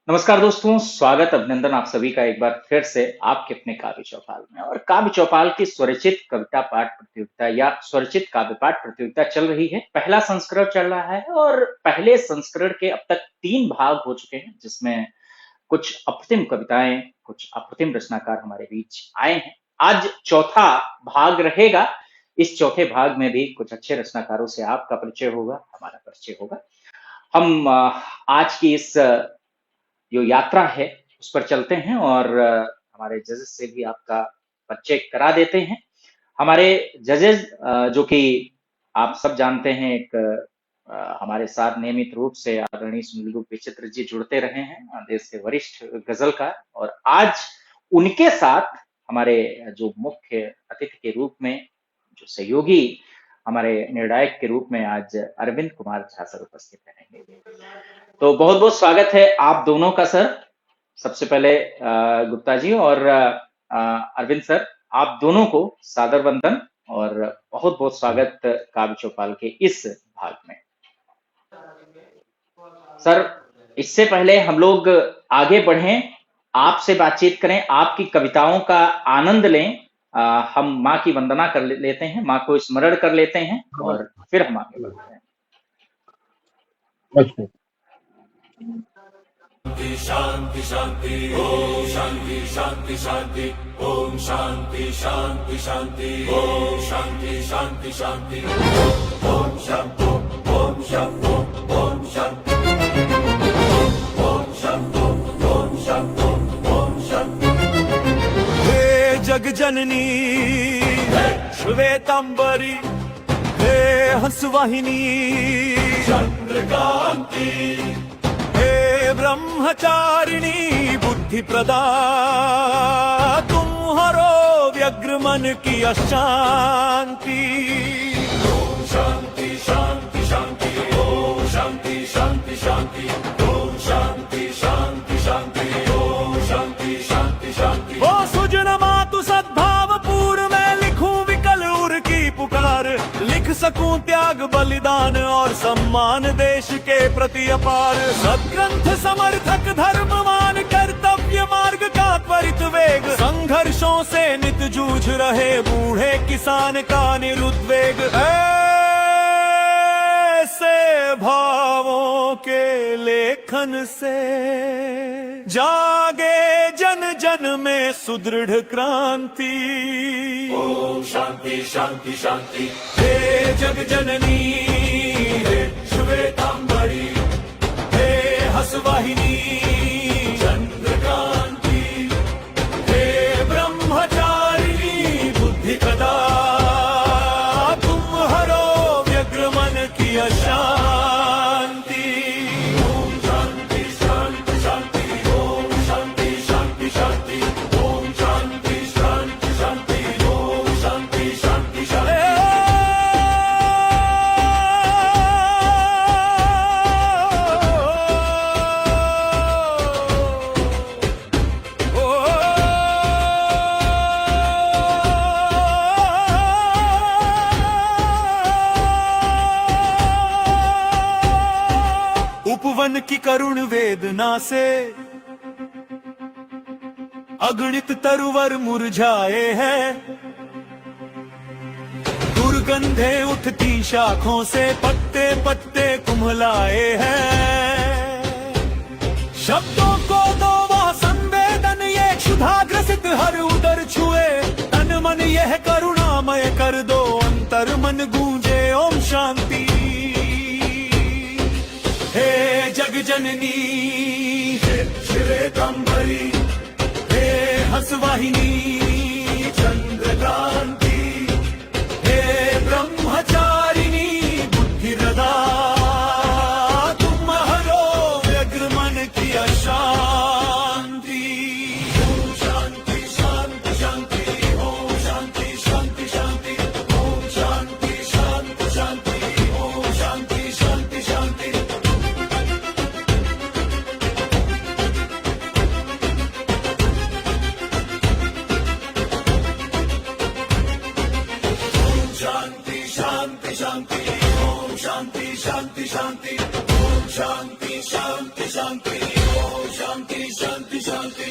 नमस्कार दोस्तों, स्वागत अभिनंदन आप सभी का एक बार फिर से आपके अपने काव्य चौपाल में। और काव्य चौपाल की स्वरचित कविता पाठ प्रतियोगिता या स्वरचित काव्य पाठ प्रतियोगिता चल रही है। पहला संस्करण चल रहा है और पहले संस्करण के अब तक 3 भाग हो चुके हैं, जिसमें कुछ अप्रतिम कविताएं, कुछ अप्रतिम रचनाकार हमारे बीच आए हैं। आज चौथा भाग रहेगा। इस चौथे भाग में भी कुछ अच्छे रचनाकारों से आपका परिचय होगा, हमारा परिचय होगा। हम आज की इस जो यात्रा है उस पर चलते हैं और हमारे जजेस से भी आपका परिचय करा देते हैं। हमारे जजेस जो कि आप सब जानते हैं, एक हमारे साथ नियमित रूप से आदरणीय सुनील गुप्त विचित्र जी जुड़ते रहे हैं, देश के वरिष्ठ गजलकार। और आज उनके साथ हमारे जो मुख्य अतिथि के रूप में, जो सहयोगी हमारे निर्णायक के रूप में आज अरविंद कुमार झा सर उपस्थित रहेंगे। तो बहुत बहुत स्वागत है आप दोनों का सर। सबसे पहले गुप्ता जी और अरविंद सर, आप दोनों को सादर वंदन और बहुत बहुत स्वागत काव्य चौपाल के इस भाग में। सर, इससे पहले हम लोग आगे बढ़ें, आपसे बातचीत करें, आपकी कविताओं का आनंद लें। हम माँ की वंदना कर लेते हैं, माँ को स्मरण कर लेते हैं और फिर हम आगे बढ़ते हैं। शांति शांति ओम शांति शांति शांति ओम शांति शांति शांति ओम शांति शांति शांति ओम शांति ओम शांति ओम शांति ओम शांति ओम शांति ओम शांति। हे जग जननी श्वेतांबरी, हे हंसवाहिनी चंद्रकांति, ब्रह्मचारिणी बुद्धि प्रदा, तुम्हारो व्यग्र मन की अशांति। ओम शांति शांति शांति ओम शांति शांति शांति ओम शांति शांति शांति ओम शांति शांति शांति। ओ सुजन मातु सद्भाव पूर्व में लिखूं विकल उर की पुकार, लिख सकूं त्याग बलिदान और सम्मान देश के प्रति अपार। सदग्रंथ समर्थक धर्ममान कर्तव्य मार्ग का त्वरित वेग, संघर्षों से नित जूझ रहे बूढ़े किसान का निरुद्वेग। ऐसे भावों के लेखन से जागे जन जन में सुदृढ़ क्रांति। ओम शांति शांति शांति। हे जग जननी, हे श्वेतांबरी, हे हंसवाहिनी चंद्रकांति, हे ब्रह्मचारिणी बुद्धि प्रदा, तुम्हारो व्यग्र मन की अशांति। ओम शांति शांति शांति ओम शांति शांति शांति ओम शांति शांति शांति ओम शांति शांति शांति। उपवन की करुण वेदना से अगणित तरुवर मुरझाए हैं, दुर्गंधे उठती शाखों से पत्ते पत्ते कुम्हलाए हैं। शब्दों को दो वह संवेदन, ये क्षुधाग्रसित हर उदर छुए, तन मन यह करुणामय कर दो, अंतर मन गूंजे ओम शांति। हे जग जननी, हे श्वेतांबरी, हे हंसवाहिनी चंद्रकांति, हे ब्रह्मचारिणी बुद्धि प्रदा, तुम्हारो व्यग्र मन की अशांति। ओम शांति शांति शांति ओम शांति शांति शांति ओम शांति शांति शांति ओम शांति शांति शांति। शांति शांति शांति ओम शांति शांति शांति ओम शांति शांति शांति ओम शांति शांति शांति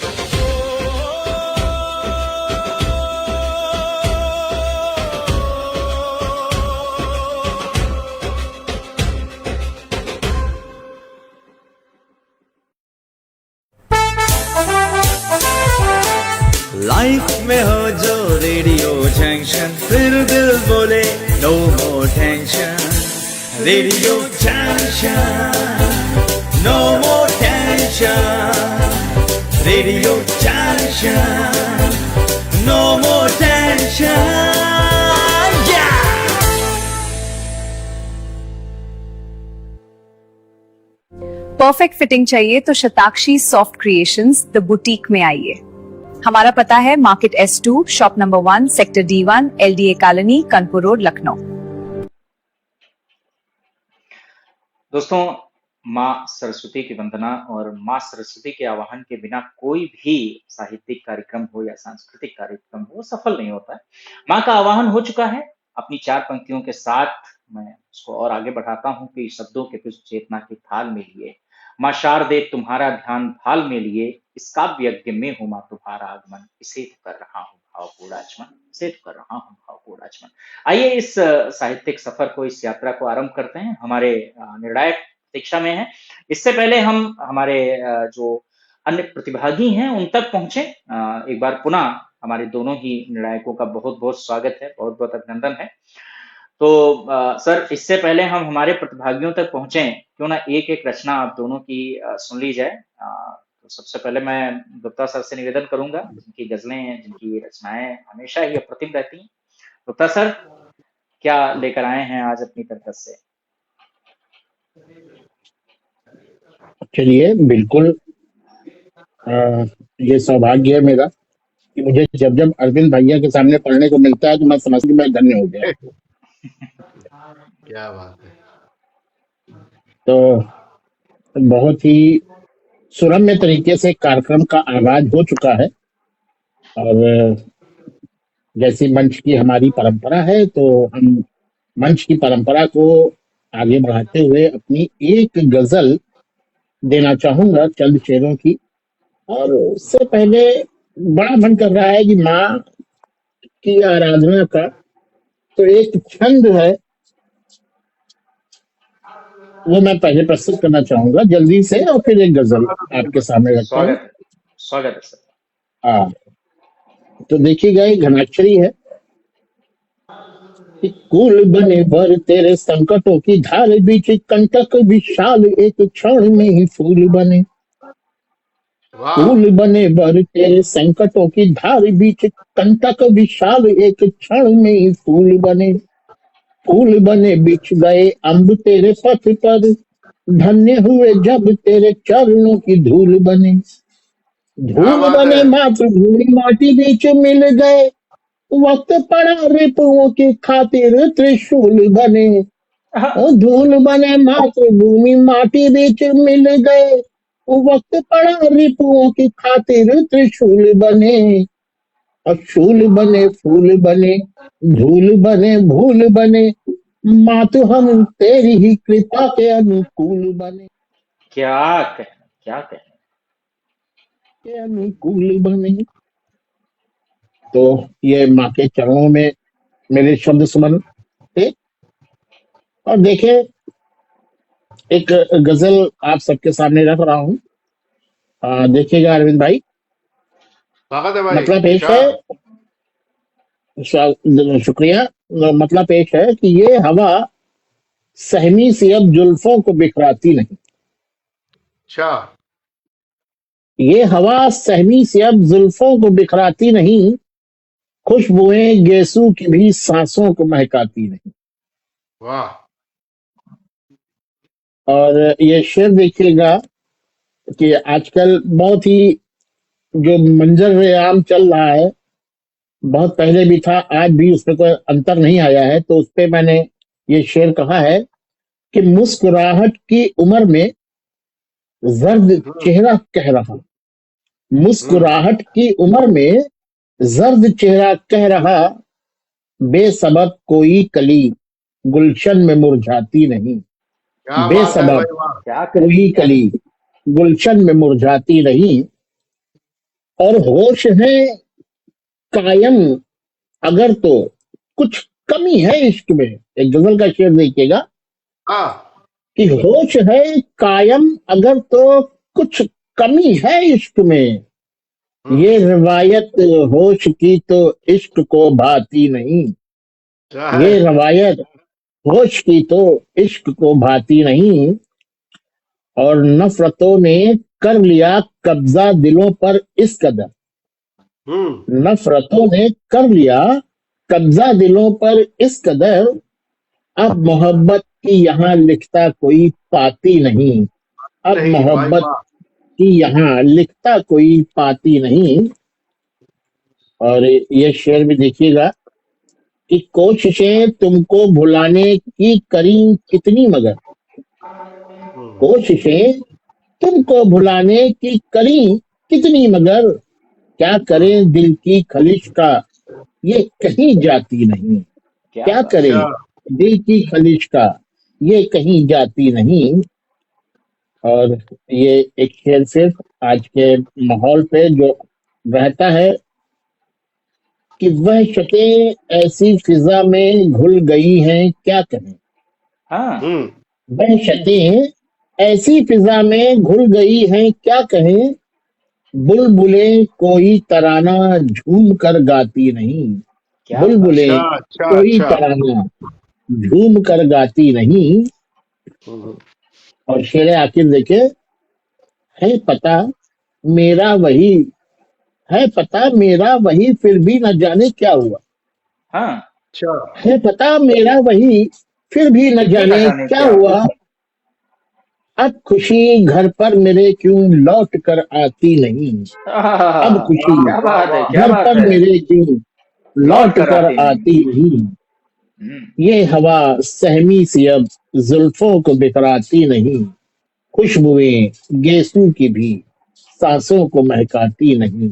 लाइफ में हो जो रेडियो जंक्शन फिर दिल बोले no more tension radio junction no more tension radio junction no more tension perfect fitting चाहिए तो Shatakshi soft creations the boutique में आइए। हमारा पता है market S2 shop number 1 sector D1 LDA colony Kanpur road Lucknow. दोस्तों, माँ सरस्वती की वंदना और माँ सरस्वती के आवाहन के बिना कोई भी साहित्यिक कार्यक्रम हो या सांस्कृतिक कार्यक्रम हो सफल नहीं होता है। माँ का आवाहन हो चुका है। अपनी 4 पंक्तियों के साथ मैं उसको और आगे बढ़ाता हूँ कि शब्दों के कुछ चेतना की थाल में लिए माँ शारदे तुम्हारा ध्यान भाल में लिए इस काव्य यज्ञ में हो माँ तुम्हारा आगमन इसे तो कर रहा हूँ भावपूर्ण इसे तो कर रहा हूँ भावपूर्ण। आइए इस साहित्यिक सफर को, इस यात्रा को आरंभ करते हैं। हमारे निर्णायक प्रतीक्षा में है। इससे पहले हम हमारे जो अन्य प्रतिभागी हैं उन तक पहुंचे। एक बार पुनः हमारे दोनों ही निर्णायकों का बहुत बहुत स्वागत है, बहुत बहुत अभिनंदन है। तो सर, इससे पहले हम हमारे प्रतिभागियों तक पहुंचे, क्यों ना एक एक रचना आप दोनों की सुन ली जाए। तो सबसे पहले मैं गुप्ता सर से निवेदन करूंगा, जिनकी गजलें हैं, जिनकी रचनाएं हमेशा ही अप्रतिम रहती हैं। गुप्ता सर, क्या लेकर आए हैं आज अपनी तरफ से? चलिए, बिल्कुल। ये सौभाग्य है मेरा कि मुझे जब जब अरविंद भैया के सामने पढ़ने को मिलता है तो मैं समझती हूँ मैं धन्य हो गया। क्या बात है। तो बहुत ही सुरम्य तरीके से कार्यक्रम का आगाज हो चुका है और जैसी मंच की हमारी परंपरा है तो हम मंच की परंपरा को आगे बढ़ाते हुए अपनी एक गजल देना चाहूंगा, चंद शेरों की। और उससे पहले बड़ा मन कर रहा है कि माँ की आराधना का तो एक छंद है, वो मैं पहले प्रस्तुत करना चाहूंगा जल्दी से और फिर एक गजल आपके सामने रखता हूँ। स्वागत है सर। हाँ, तो देखिएगा, ये घनाक्षरी है कि कुल बने भर तेरे संकटों की धार बीच कंटक विशाल एक क्षण में ही फूल बने। फूल बने भर तेरे संकटों की धार बीच कंटक विशाल एक क्षण में ही फूल बने। फूल बने बिछ गए अम्ब तेरे पथ पर, धन्य हुए जब तेरे चरणों की धूल बने। धूल बने मातृभूमि माटी बीच मिल गए, वक्त पड़ा रिपुओं की खातिर त्रिशूल बने। धूल बने मातृभूमि माटी बीच मिल गए, वक्त पड़ा रिपुओं की खातिर त्रिशूल बने। और शूल बने फूल बने धूल बने भूल बने, मातु हम तेरी ही कृपा के अनुकूल बने। क्या कहना के अनुकूल बने। तो ये माँ के चरणों में मेरे शब्द सुमन थे। और देखे, एक गजल आप सबके सामने रख रहा हूँ। देखिएगा अरविंद भाई, मतलब पेश है। शुक्रिया। मतलब पेश है कि ये हवा सहमी सी अब जुल्फों को बिखराती नहीं। अच्छा, ये हवा सहमी सी अब जुल्फों को बिखराती नहीं, खुशबुएं गेसू की भी सांसों को महकाती नहीं। वाह। और ये शेर देखिएगा कि आजकल बहुत ही जो मंजर आम चल रहा है, बहुत पहले भी था, आज भी उसमें कोई अंतर नहीं आया है। तो उस पे मैंने ये शेर कहा है कि मुस्कुराहट की उम्र में जर्द चेहरा कह रहा, मुस्कुराहट की उम्र में जर्द चेहरा कह रहा, बेसबब कोई कली गुलशन में मुरझाती नहीं। क्या बात है बेसबब भाई, वाह। क्या करें कोई कली गुलशन में मुरझाती नहीं, और होश है कायम अगर तो कुछ कमी है इश्क में। एक गजल का शेर देखिएगा हाँ। कि होश है कायम अगर तो कुछ कमी है इश्क में, ये रिवायत होश की तो इश्क को भाती नहीं। क्या ये है? रवायत होश की तो इश्क को भाती नहीं, और नफरतों ने कर लिया कब्जा दिलों पर इस कदर। नफरतों ने कर लिया कब्जा दिलों पर इस कदर, अब मोहब्बत की यहाँ लिखता कोई पाती नहीं। अब नहीं भाई, मोहब्बत वाह। की यहाँ लिखता कोई पाती नहीं। और ये शेर भी देखिएगा कि कोशिशें तुमको भुलाने की करी कितनी, मगर कोशिशें तुमको भुलाने की करी कितनी, मगर क्या करें दिल की खलिश का ये कहीं जाती नहीं। क्या बात। करें अच्छा। दिल की खलिश का ये कहीं जाती नहीं। और ये एक शेर सिर्फ आज के माहौल पे जो रहता है कि वह शतें ऐसी फिजा में घुल गई हैं, क्या कहें। हाँ वह शतें ऐसी फिजा में घुल गई हैं, क्या कहें। बुलबुलें कोई तराना झूम कर गाती नहीं। क्या बात। बुलबुलें अच्छा अच्छा कोई अच्छा। तराना झूम कर गाती नहीं। और शेर आखिर देखे, है पता मेरा वही, है पता मेरा वही फिर भी न जाने क्या हुआ। हाँ अच्छा। है पता मेरा वही फिर भी न फिर भी न जाने जाने क्या क्या हुआ। अब खुशी घर पर मेरे क्यों लौट कर आती नहीं। अब खुशी क्या बात है, क्या घर बात पर है। मेरे क्यों लौट लौट कर कर आती नहीं। आती नहीं। ये हवा सहमी सी अब जुल्फों को बिखराती नहीं। खुशबुएं गेसू की भी सांसों को महकाती नहीं।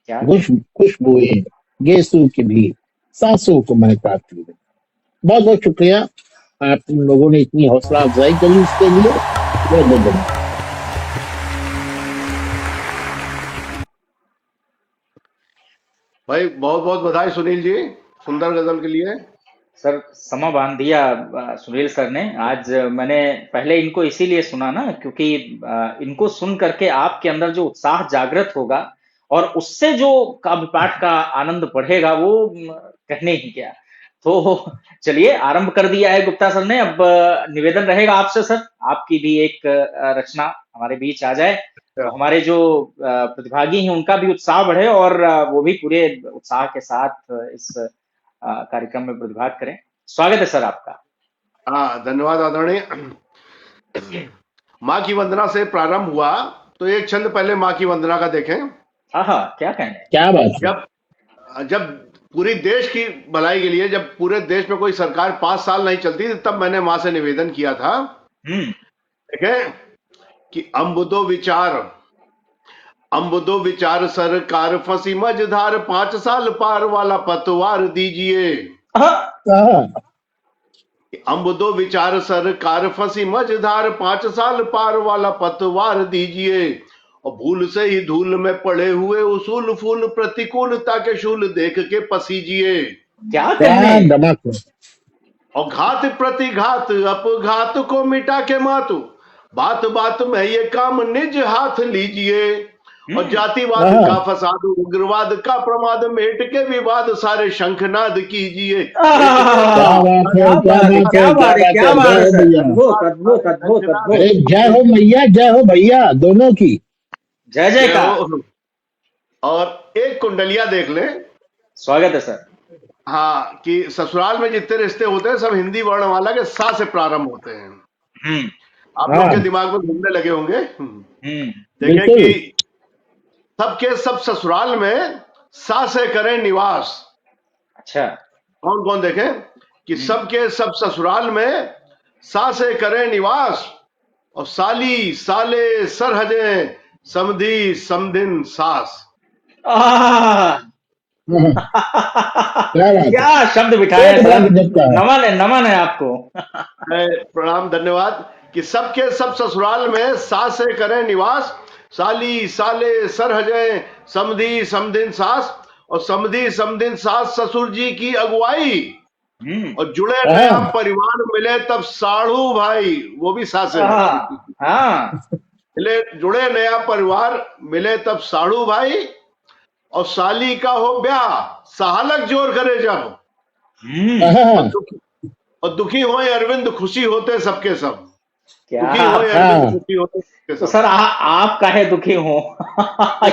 क्या खुशबुएं गेसू की भी सांसों को महकाती नहीं। बहुत बहुत शुक्रिया, आप लोगों ने इतनी हौसला अफजाई करी इसके लिए, बहुत बहुत धन्यवाद। भाई बहुत बहुत बधाई सुनील जी, सुंदर गजल के लिए। सर समा बांध दिया सुनील सर ने आज। मैंने पहले इनको इसीलिए सुना ना क्योंकि इनको सुन करके आपके अंदर जो उत्साह जागृत होगा और उससे जो काव्य पाठ का आनंद बढ़ेगा वो कहने ही क्या। तो चलिए आरंभ कर दिया है गुप्ता सर ने। अब निवेदन रहेगा आपसे सर, आपकी भी एक रचना हमारे बीच आ जाए तो हमारे जो प्रतिभागी हैं उनका भी उत्साह बढ़े और वो भी पूरे उत्साह के साथ इस कार्यक्रम में प्रतिभाग करें। स्वागत है सर आपका। हाँ धन्यवाद आदरणीय। माँ की वंदना से प्रारंभ हुआ तो एक छंद पहले माँ की वंदना का देखें। हाँ क्या कहने। क्या बात है। जब जब पूरी देश की भलाई के लिए, जब पूरे देश में कोई सरकार 5 साल नहीं चलती थी, तब मैंने माँ से निवेदन किया था देखे कि अम्ब दो विचार सरकार फंसी मझधार 5 साल पार वाला पतवार दीजिए। अम्ब दो विचार सरकार फंसी मझधार 5 साल पार वाला पतवार दीजिए। और भूल से ही धूल में पड़े हुए उसूल फूल प्रतिकूलता के शूल देख के पसीजिए। क्या कहने। और घात प्रतिघात अपघात को मिटा के मातु बात बात में ये काम निज हाथ लीजिए। और जातिवाद का फसाद उग्रवाद का प्रमाद मेट के विवाद सारे शंखनाद कीजिए। जय हो मैया जय हो भैया, दोनों की जय जय का। और एक कुंडलिया देख ले। स्वागत है सर। हाँ कि ससुराल में जितने रिश्ते होते हैं सब हिंदी वर्णमाला के सा से प्रारंभ होते हैं। आप लोग के दिमाग में घूमने लगे होंगे। देखें कि सबके सब ससुराल में सा से करें निवास। अच्छा कौन कौन देखें कि सबके सब ससुराल में सा से करें निवास। और साली साले सरहदें समधी समधिन सास। क्या शब्द बिठाए सर। नमन है आपको। प्रणाम धन्यवाद। कि सबके सब ससुराल में सासे करें निवास, साली साले सरहजें समधी समधिन सास, और समधी समधिन सास ससुर जी की अगुवाई, और जुड़े नया परिवार मिले तब साढ़ू भाई, वो भी सासे हैं। हाँ मिले जुड़े नया परिवार मिले तब साढ़ू भाई, और साली का हो ब्याह सहालक जोर करे जब, और दुखी होए अरविंद खुशी होते सबके सब, दुखी क्या होए अरविंद खुशी होते सबके तो सब। सर आप काहे दुखी हो?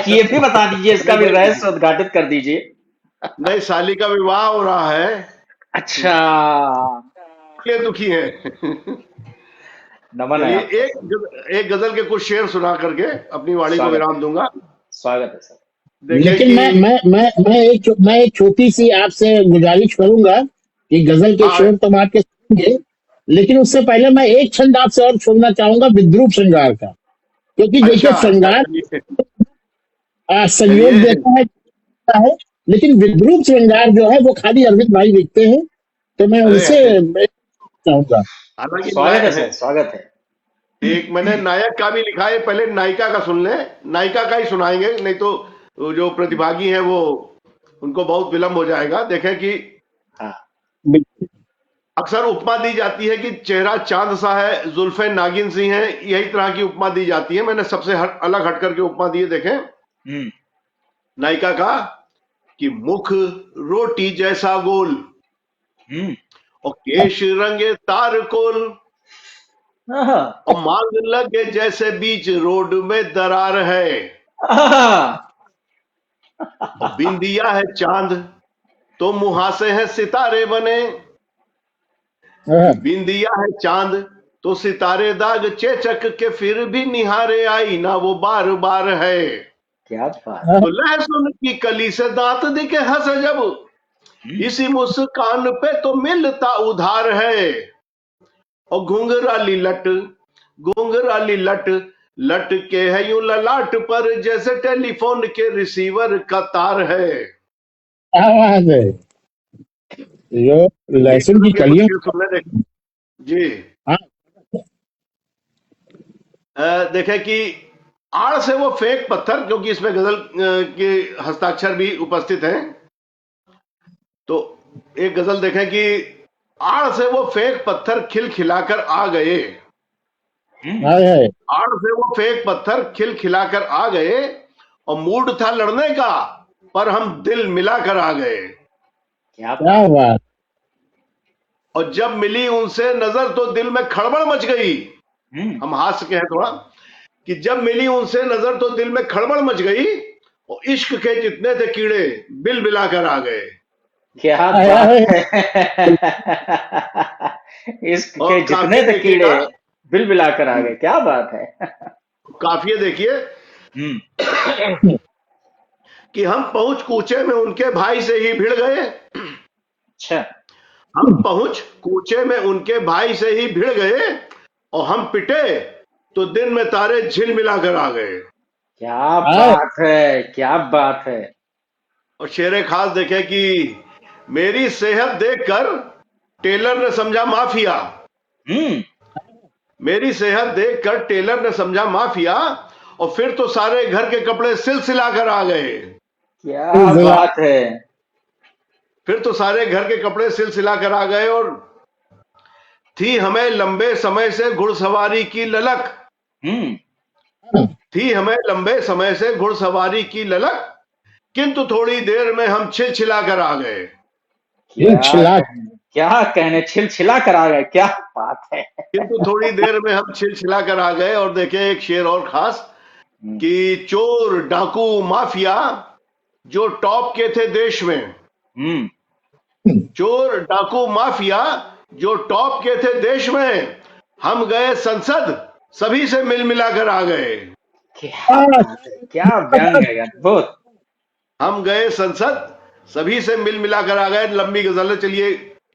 ये भी बता दीजिए, इसका भी रहस्य उद्घाटित कर दीजिए। नहीं, साली का विवाह हो रहा है, अच्छा, इसलिए दुखी है। नमन है चलिए आपको। एक गजल के कुछ शेर सुना करके अपनी वाणी को स्वागत विराम दूंगा। स्वागत है सर। देखें लेकिन कि मैं एक छोटी सी आपसे गुजारिश करूंगा कि गजल के हाँ, शेर तो आपके सुनेंगे, लेकिन उससे पहले मैं एक छंद आपसे और सुनना चाहूंगा विद्रूप श्रृंगार का, क्योंकि देखिए अच्छा श्रृंगार चलिए संयोग चलिए। देता है, लेकिन विद्रूप श्रृंगार जो है वो खाली अरविंद भाई लिखते हैं, तो मैं अरे उनसे चाहूंगा। हालांकि स्वागत है सर, स्वागत है। एक मैंने नायक का भी लिखा है, पहले नायिका का सुन ले, नायिका का ही सुनाएंगे, नहीं तो वो जो प्रतिभागी है वो उनको बहुत विलंब हो जाएगा। देखें कि हाँ अक्सर उपमा दी जाती है कि चेहरा चांद सा है, जुल्फे नागिन सी हैं, यही तरह की उपमा दी जाती है। मैंने सबसे अलग हट करके उपमा दी है। देखें नायिका का कि मुख रोटी जैसा गोल, और केश रंगे तारकोल, और मांग लगे जैसे बीच रोड में दरार है, और बिंदिया है चांद तो मुहासे हैं सितारे बने, बिंदिया है चांद तो सितारे दाग चेचक के फिर भी निहारे आई ना वो बार बार है। क्या बात। तो लहसुन की कली से दांत दिखे हंसे जब, इसी मुस्कान पे तो मिलता उधार है, और घुंघराली लट लट के है यूं ललाट पर जैसे टेलीफोन के रिसीवर का तार है। क्या बात है, जो लहसुन की कलियों जी हाँ। देखे कि आड़ से वो फेंक पत्थर, क्योंकि इसमें गजल के हस्ताक्षर भी उपस्थित हैं, तो एक गजल देखें कि आड़ से वो फेंक पत्थर खिलखिलाकर आ गए, आड़ से वो फेंक पत्थर खिलखिलाकर आ गए, और मूड था लड़ने का पर हम दिल मिलाकर आ गए। क्या बात। और जब मिली उनसे नजर तो दिल में खड़बड़ मच गई, हम हास्य के हैं थोड़ा, कि जब मिली उनसे नजर तो दिल में खड़बड़ मच गई, और इश्क के जितने थे कीड़े बिल बिलाकर आ गए। क्या बात है। इश्क के जितने थे कीड़े बिल बिलाकर आ गए, क्या बात है। काफिये देखिए कि हम पहुंच कूचे में उनके भाई से ही भिड़ गए, अच्छा, हम पहुंच कूचे में उनके भाई से ही भिड़ गए, और हम पिटे तो दिन में तारे झिल मिलाकर आ गए। क्या बात है, क्या बात है। और शेरे खास देखे कि मेरी सेहत देखकर टेलर ने समझा माफिया, मेरी सेहत देखकर टेलर ने समझा माफिया, और फिर तो सारे घर के कपड़े सिलसिलाकर आ गए। क्या बात है। फिर तो सारे घर के कपड़े सिलसिलाकर आ गए, और थी हमें लंबे समय से घुड़सवारी की ललक, थी हमें लंबे समय से घुड़सवारी की ललक, किंतु थोड़ी देर में हम छिलछिलाकर आ गए। क्या कहने, छिलछिला कर आ गए, क्या बात है। किंतु थोड़ी देर में हम छिलछिलाकर आ गए। और देखिए एक शेर और खास कि चोर डाकू माफिया जो टॉप के थे देश में, चोर डाकू माफिया जो टॉप के थे देश में, हम गए संसद सभी से मिल मिलाकर आ गए। क्या व्यंग है, अद्भुत। हम गए संसद सभी से मिल मिलाकर आ गए। लंबी गजल है, चलिए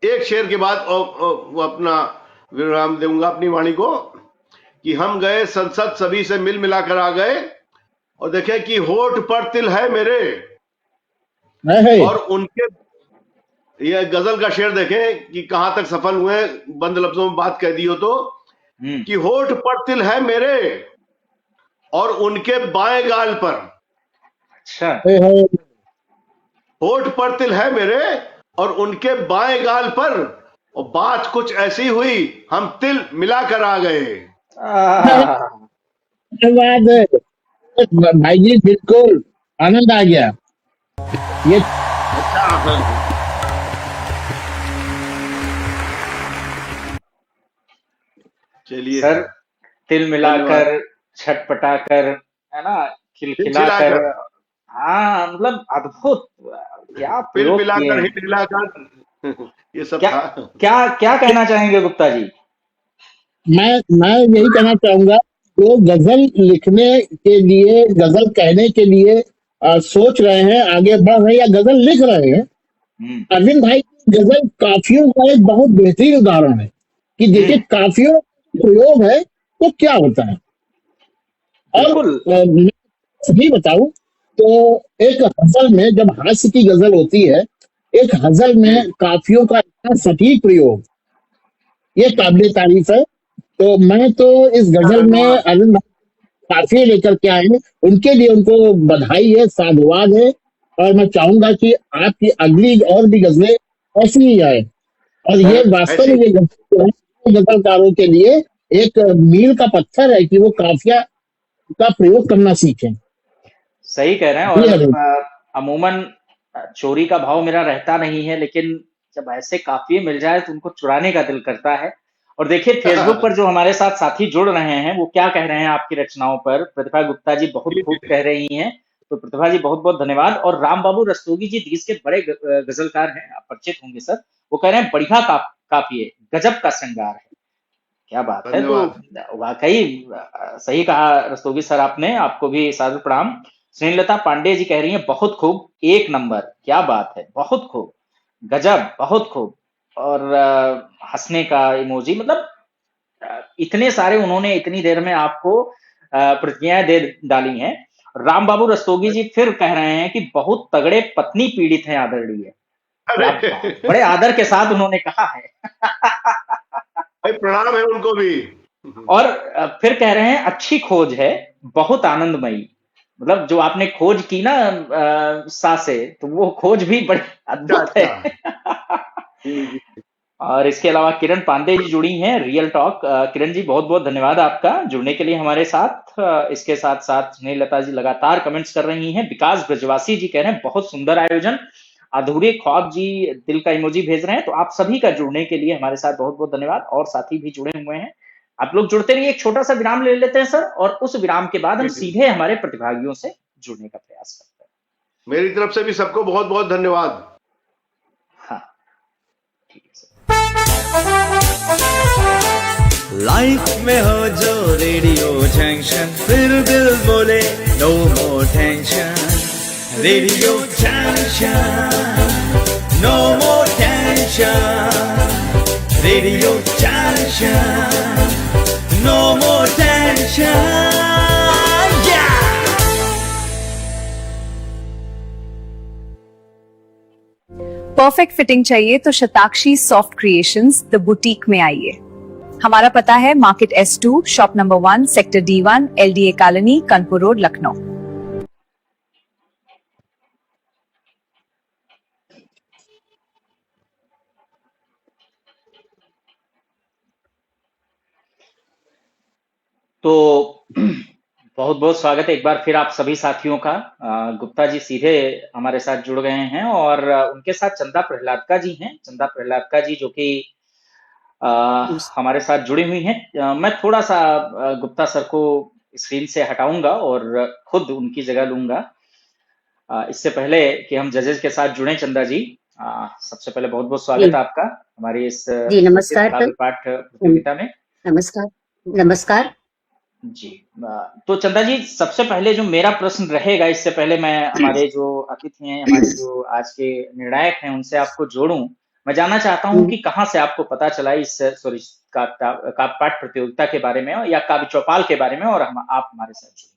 एक शेर के बाद वो अपना विराम दूंगा अपनी वाणी को, कि हम गए संसद सभी से मिल मिलाकर आ गए, और देखें कि होठ पर तिल है मेरे, और उनके, ये गजल का शेर देखें कि कहां तक सफल हुए, बंद लफ्जों में बात कह दी हो तो, कि होठ पर तिल है मेरे और उनके बाएं गाल पर। अच्छा। होठ पर तिल है मेरे और उनके बाएं गाल पर, और बात कुछ ऐसी हुई हम तिल मिलाकर आ गए। आह, धन्यवाद भाई जी, बिल्कुल आनंद आ गया। ये चलिए सर, तिल मिलाकर, धन्यवाद। छटपटाकर, है ना, खिलखिलाकर, खिलखिलाकर, हाँ मतलब अद्भुत, क्या तिल प्रयोग किए मिलाकर, हैं। हिट हिलाकर ये सब क्या था। क्या क्या कहना चाहेंगे गुप्ता जी? मैं यही कहना चाहूंगा, जो गजल लिखने के लिए, गजल कहने के लिए सोच रहे हैं, आगे बढ़ रहे हैं या गजल लिख रहे हैं, हम्म। अरविंद भाई की गजल काफियों का एक बहुत बेहतरीन उदाहरण है कि देखिए काफियों का प्रयोग है तो क्या होता है। और बिल्कुल। मैं सही बताऊं तो एक गजल में जब हास्य की गजल होती है, एक गजल में काफियों का इतना सटीक प्रयोग, ये काबिल तारीफ है। तो मैं तो इस गजल में धन्यवाद। अरविंद भाई काफिये लेकर के आए हैं, उनके लिए उनको बधाई है, साधुवाद है। और मैं चाहूंगा कि आपकी अगली और भी गजलें ऐसी ही आए। और ये सर, वास्तव में ऐसी ये गजल जो है, गजलकारों के लिए एक मील का पत्थर है कि वो काफिया का प्रयोग करना सीखें। सही कह रहे हैं। जी और अरविंद। अमूमन चोरी का भाव मेरा रहता नहीं है, लेकिन जब ऐसे काफिये मिल जाए तो उनको चुराने का दिल करता है। और देखिए फेसबुक पर जो हमारे साथ साथी जुड़ रहे हैं वो क्या कह रहे हैं आपकी रचनाओं पर। प्रतिभा गुप्ता जी बहुत खूब कह रही हैं, तो प्रतिभा जी बहुत बहुत धन्यवाद। और राम बाबू रस्तोगी जी देश के बड़े गजलकार हैं, आप परिचित होंगे सर। वो कह रहे हैं बढ़िया काफिये, गजब का श्रृंगार है। क्या बात है। तो धन्यवाद। वाकई सही कहा रस्तोगी सर आपने, आपको भी सादर प्रणाम। स्नेहलता पांडे जी कह रही हैं बहुत खूब, एक नंबर, क्या बात है, बहुत खूब, गजब, बहुत खूब। और हंसने का इमोजी, मतलब इतने सारे उन्होंने इतनी देर में आपको प्रतिक्रियाएं दे डाली हैं। राम बाबू रस्तोगी जी फिर कह रहे हैं कि बहुत तगड़े पत्नी पीड़ित हैं आदरणीय। क्या अरे बात, बड़े आदर के साथ उन्होंने कहा है। भाई प्रणाम है उनको भी। और फिर कह रहे हैं अच्छी खोज है, बहुत आनंदमयी। मतलब जो आपने खोज की ना सा से, तो वो खोज भी बड़ी अच्छा अद्भुत है। अच्छा। जी। और इसके अलावा किरण पांडे जी जुड़ी हैं रियल टॉक। किरण जी बहुत बहुत धन्यवाद आपका जुड़ने के लिए हमारे साथ। इसके साथ साथ स्नेहलता जी लगातार कमेंट्स कर रही हैं। विकास ब्रजवासी जी कह रहे हैं बहुत सुंदर आयोजन। अधूरे ख्वाब जी दिल का इमोजी भेज रहे हैं। तो आप सभी का जुड़ने के लिए हमारे साथ बहुत बहुत धन्यवाद। और साथी भी जुड़े हुए हैं, आप लोग जुड़ते रहिए। एक छोटा सा विराम ले लेते हैं सर, और उस विराम के बाद हम सीधे हमारे प्रतिभागियों से जुड़ने का प्रयास करते हैं। मेरी तरफ से भी सबको बहुत बहुत धन्यवाद। हाँ ठीक है सर। लाइफ में हो जो रेडियो जंक्शन, फिर दिल बोले no more tension. Radio junction, no more tension. Radio junction, no more tension. Perfect fitting चाहिए तो Shatakshi soft creations the boutique में आइए। हमारा पता है market S2, shop number 1, sector D1, LDA colony, Kanpur road, Lucknow. तो बहुत बहुत स्वागत है एक बार फिर आप सभी साथियों का। गुप्ता जी सीधे हमारे साथ जुड़ गए हैं, और उनके साथ चंदा प्रहलादका जी हैं। चंदा प्रहलादका जी जो कि हमारे साथ जुड़ी हुई हैं। मैं थोड़ा सा गुप्ता सर को स्क्रीन से हटाऊंगा और खुद उनकी जगह लूंगा। इससे पहले कि हम जजेस के साथ जुड़े, चंदा जी सबसे पहले बहुत बहुत स्वागत है आपका हमारी इस जी नमस्कार काव्य पाठ प्रतियोगिता में। नमस्कार नमस्कार जी। तो चंदा जी सबसे पहले जो मेरा प्रश्न रहेगा, इससे पहले मैं हमारे जो अतिथि हैं, हमारे जो आज के निर्णायक हैं, उनसे आपको जोड़ूं, मैं जानना चाहता हूं कि कहाँ से आपको पता चला इस काव्य पाठ प्रतियोगिता के बारे में या काव्य चौपाल के बारे में, और आप हमारे साथ जुड़े।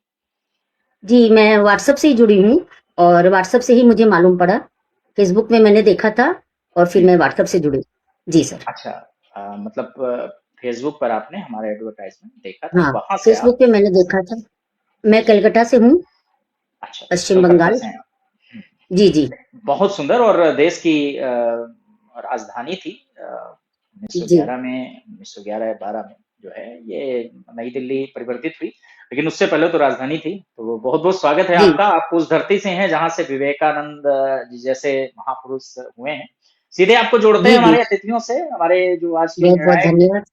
जी, मैं व्हाट्सएप से ही जुड़ी हूँ और व्हाट्सएप से ही मुझे मालूम पड़ा। फेसबुक में मैंने देखा था और फिर मैं व्हाट्सएप से जुड़ी। जी सर। अच्छा, मतलब फेसबुक पर आपने हमारा एडवर्टाइजमेंट देखा था, हाँ, वहां से फेसबुक आप। पे मैंने देखा था। मैं कलकत्ता से हूँ, अच्छा, पश्चिम कलकत्ता बंगाल। से हैं आप। जी, जी। बहुत सुंदर। और देश की राजधानी थी जी। 1911 में, 1911-12 में जो है ये नई दिल्ली परिवर्तित हुई, लेकिन उससे पहले तो राजधानी थी। तो बहुत बहुत स्वागत है जी, आपका। आप उस धरती से हैं जहां से विवेकानंद जी जैसे महापुरुष हुए हैं। सीधे आपको जोड़ते जी, हैं जी। हमारे अतिथियों से, हमारे जो आज के बहुत-बहुत निर्णायक। धन्यवाद।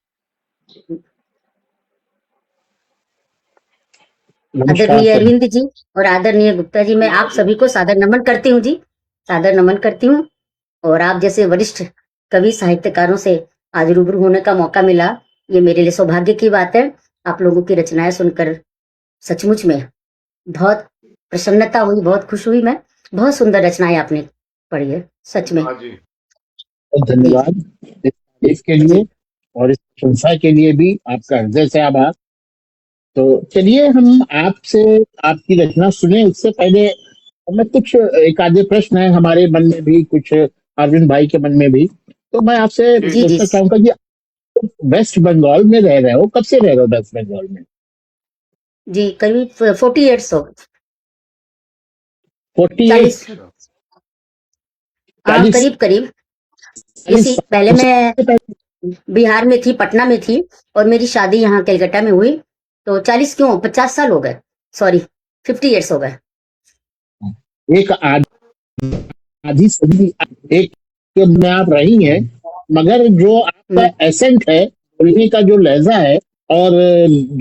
नमस्कार आदरणीय सर। अरविंद जी और आदरणीय गुप्ता जी, मैं आप सभी को सादर नमन करती हूँ जी, सादर नमन करती हूँ। और आप जैसे वरिष्ठ कवि साहित्यकारों से आज रूबरू होने का मौका मिला, ये मेरे लिए सौभाग्य की बात है। आप लोगों की रचनाएं सुनकर सचमुच में बहुत प्रसन्नता हुई, बहुत खुश हुई मैं। बहुत सुंदर रचनाएं आपने पढ़ी है, सच में। धन्यवाद जी। बहुत जी, धन्यवाद इस तारीफ के जी, लिए और इस प्रशंसा के लिए भी आपका हृदय से आभार। तो चलिए हम आपसे आपकी रचना सुने, उससे पहले हमें कुछ एक आधे प्रश्न है हमारे मन में भी, कुछ अरविंद भाई के मन में भी। तो मैं आपसे ठीक जी, जी, पूछना चाहूंगा कि आप वेस्ट बंगाल में रह रहे हो, कब से रह रहे हो वेस्ट बंगाल में? जी, करीब 40 ईयर्स हो, 48? 40। अच्छा। हाँ, 40? करीब-करीब। 40 जैसे पहले उससे मैं पहले? बिहार में थी, पटना में थी, और मेरी शादी यहाँ कलकत्ता में हुई। तो 40 क्यों, 50 साल हो गए। सॉरी, 50 ईयर्स हो गए। एक आधी सदी एक में आप रही हैं, मगर जो आपका हुँ, एसेंट है, बोलने का जो लहजा है, और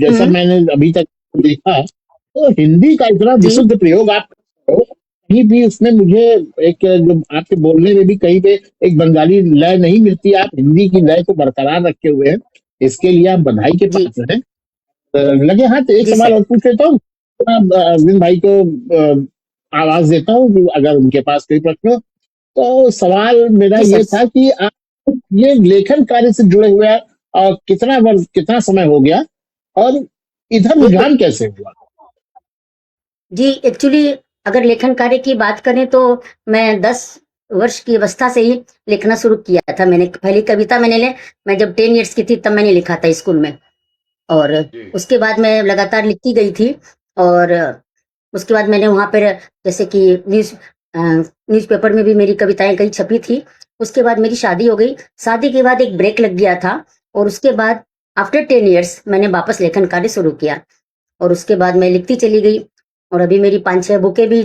जैसा हुँ, मैंने अभी तक देखा, तो हिंदी का इतना जी, विशुद्ध प्रयोग आप करो, कहीं भी उसमें मुझे एक जो आपके बोलने में भी कहीं पे एक बंगाली लय नहीं मिलती। आप हिंदी की लय को बरकरार रखे हुए हैं, इसके लिए आप बधाई के जी, पात्र हैं। लगे हाथ एक जी सवाल सर। और पूछ लेता हूँ, तो मैं अरविंद भाई को आवाज देता हूँ कि अगर उनके पास कोई प्रश्न हो। तो सवाल मेरा जी ये सर। था कि आप ये लेखन कार्य से जुड़े हुए हैं, और कितना वर्ष, कितना समय हो गया, और इधर एक रुझान कैसे हुआ? जी, एक्चुअली अगर लेखन कार्य की बात करें तो मैं 10 वर्ष की अवस्था से ही लिखना शुरू किया था। मैंने पहली कविता मैं जब 10 ईयर्स की थी तब मैंने लिखा था स्कूल में। और जी। उसके बाद मैं लगातार लिखती गई थी। और उसके बाद मैंने वहाँ पर जैसे कि न्यूज़पेपर में भी मेरी कविताएँ कई छपी थी। उसके बाद मेरी शादी हो गई। शादी के बाद एक ब्रेक लग गया था, और उसके बाद आफ्टर 10 ईयर्स मैंने वापस लेखन कार्य शुरू किया, और उसके बाद मैं लिखती चली गई। और अभी मेरी 5-6 बुकें भी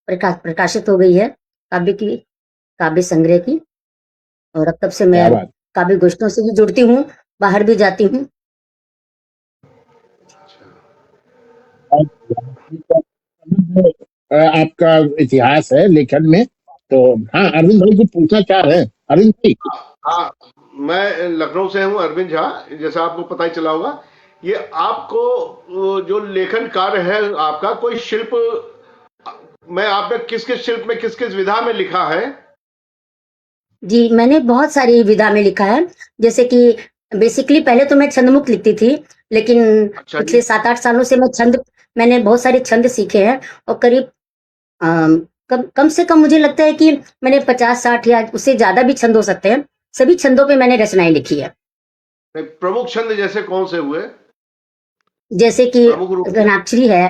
प्रकाशित हो गई है, काव्य संग्रह की। और अब तब से क्या मैं बात। काव्य गोष्ठियों से भी जुड़ती हूँ, बाहर भी जाती हूँ। आपका इतिहास है लेखन में। तो हाँ, अरविंद भाई कुछ पूछना चाह रहे हैं? अरविंद भाई। हाँ, मैं लखनऊ से हूँ, अरविंद झा, जैसा आपको पता ही चला होगा। ये आपको जो लेखन कार्य है आपका, कोई शिल्प में आपने किस किस शिल्प में किस किस विधा में लिखा है? जी, मैंने बहुत सारी विधा में लिखा है। जैसे कि बेसिकली पहले तो मैं छंदमुक्त लिखती थी, लेकिन अच्छा जी। पिछले 7-8 सालों से मैंने बहुत सारे छंद सीखे हैं। और करीब कम कम से कम मुझे लगता है कि मैंने 50-60 या उससे ज़्यादा भी छंद हो सकते हैं। सभी छंदों पे मैंने रचनाएँ लिखी है। प्रमुख छंद जैसे कौन से हुए? जैसे कि प्रमुख रूप से? घनाक्षरी है,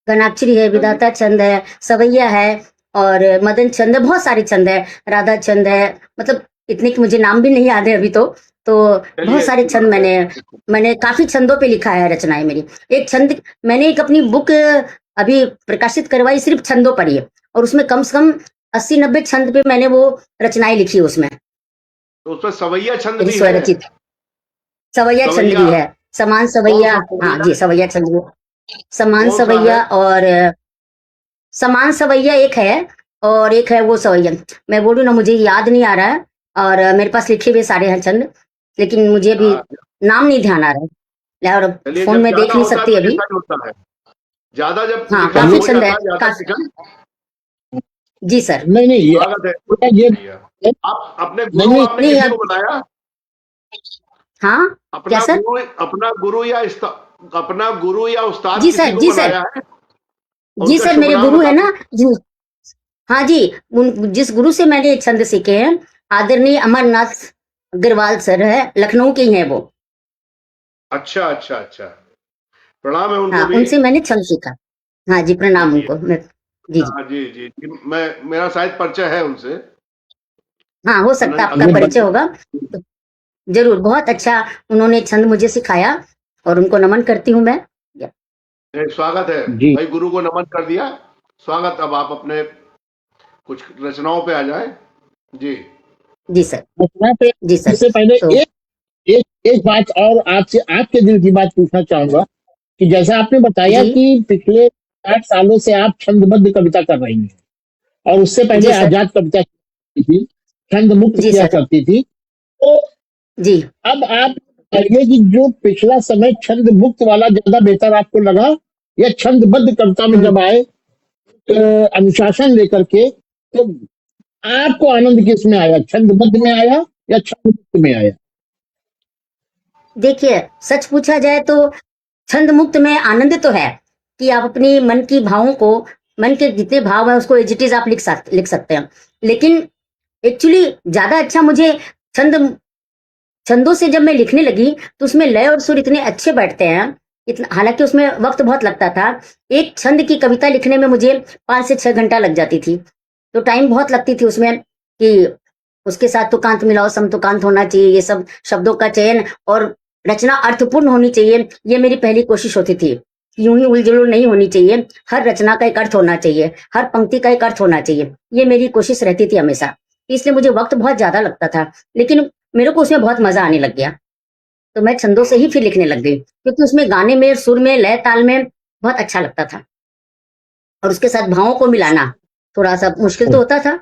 हाँ जी। विधाता छंद है, सवैया है, और मदन छंद है, बहुत सारे छंद है, राधा छंद है। मतलब इतने कि मुझे नाम भी नहीं याद है अभी तो। तो बहुत चलिए, सारे अच्छी छंद बात है। मैंने काफ़ी छंदों पे लिखा है रचनाएँ मेरी। एक छंद मैंने एक अपनी बुक अभी प्रकाशित करवाई सिर्फ़ छंदों पर ही है, और उसमें कम से कम 80-90 छंद पे मैंने वो रचनाएँ लिखी है उसमें, तो उसमें सवैया छंद मेरी भी है? स्वरचित। सवैया छंद सवैया? भी है, समान कौन सवैया। सा हाँ सवैया? जी, सवैया छंद भी है। समान कौन सा है? सवैया और समान सवैया एक है, और एक है वो सवैया। मैं बोलूँ ना, मुझे याद नहीं आ रहा है। और मेरे पास लिखे हुए सारे हैं छंद, लेकिन मुझे अभी हाँ, नाम नहीं ध्यान आ रहा है, और चलिए, फ़ोन जब में देख ज्यादा नहीं होता है सकती तो अभी। ऐसा ही होता है। ज्यादा जब हाँ, लिखन काफ़ी हो छंद है, जाता है, ज्यादा काफ़ी। लिखन। जी सर। नहीं नहीं, स्वागत है। ये ये भैया, आप अपने नहीं गुरु नहीं, आपने नहीं किसी अब को बनाया? हाँ, क्या अपना सर? गुरु, अपना गुरु या उस्ताद जी किसी सर, को जी सर। बनाया है? जी उनका सर, शुभ मेरे नाम गुरु है बता ना, दीजिए। जी। हाँ जी, जिस गुरु से मैंने छंद सीखे हैं, आदरणीय अमरनाथ अग्रवाल सर है, लखनऊ के ही हैं वो। अच्छा अच्छा अच्छा, प्रणाम है उनको हाँ, भी। उनसे मैंने छंद सीखा। हाँ जी, प्रणाम जी उनको। जी जी। हाँ जी जी जी, मैं मेरा शायद परिचय है उनसे। हाँ, हो सकता है आपका ये परिचय बत- होगा। तो जरूर, बहुत अच्छा उन्होंने छंद मुझे सिखाया और उनको नमन करती हूँ मैं। स्वागत है जी भाई, गुरु को नमन कर दिया। स्वागत, अब आप अपने कुछ रचनाओं पे आ जाएं। जी जी सर। रचना पे जी सर। इससे पहले तो एक एक एक बात और आपसे, आपके दिल की बात पूछना चाहूंगा कि जैसा आपने बताया जी कि पिछले 60 सालों से आप छंदबद्ध कविता कर रही हैं और उससे पहले जी सर। आजाद कविता करती थी, छंद मुक्त जी किया सर। करती थी। तो जी अब आप बताइए कि जो पिछला समय छंद मुक्त वाला ज्यादा बेहतर आपको लगा या छंदबद्ध कविता में हम्म। जब आए अनुशासन लेकर के, तो आपको आनंद किस में आया, छंदबद्ध में आया या छंद मुक्त में आया? देखिए, सच पूछा जाए तो छंद मुक्त में आनंद तो है कि आप अपनी मन की भावों को, मन के जितने भाव है उसको एज इट इज आप लिख सकते हैं। लेकिन एक्चुअली ज्यादा अच्छा मुझे छंद छंदों से जब मैं लिखने लगी तो उसमें लय और सुर इतने अच्छे बैठते हैं। इतना, हालांकि उसमें वक्त बहुत लगता था। एक छंद की कविता लिखने में मुझे 5 से 6 घंटा लग जाती थी। तो टाइम बहुत लगती थी उसमें कि उसके साथ तुकांत मिलाओ, समतुकांत होना चाहिए, ये सब शब्दों का चयन, और रचना अर्थपूर्ण होनी चाहिए। ये मेरी पहली कोशिश होती थी। यूं ही उलझुल नहीं होनी चाहिए, हर रचना का एक अर्थ होना चाहिए, हर पंक्ति का एक अर्थ होना चाहिए। ये मेरी कोशिश रहती थी हमेशा। इसलिए मुझे वक्त बहुत ज्यादा लगता था, लेकिन मेरे को उसमें बहुत मजा आने लग गया। तो मैं छंदों से ही फिर लिखने लग गई, क्योंकि उसमें गाने में, सुर में, लय ताल में बहुत अच्छा लगता था। और उसके साथ भावों को मिलाना थोड़ा सा मुश्किल तो होता था।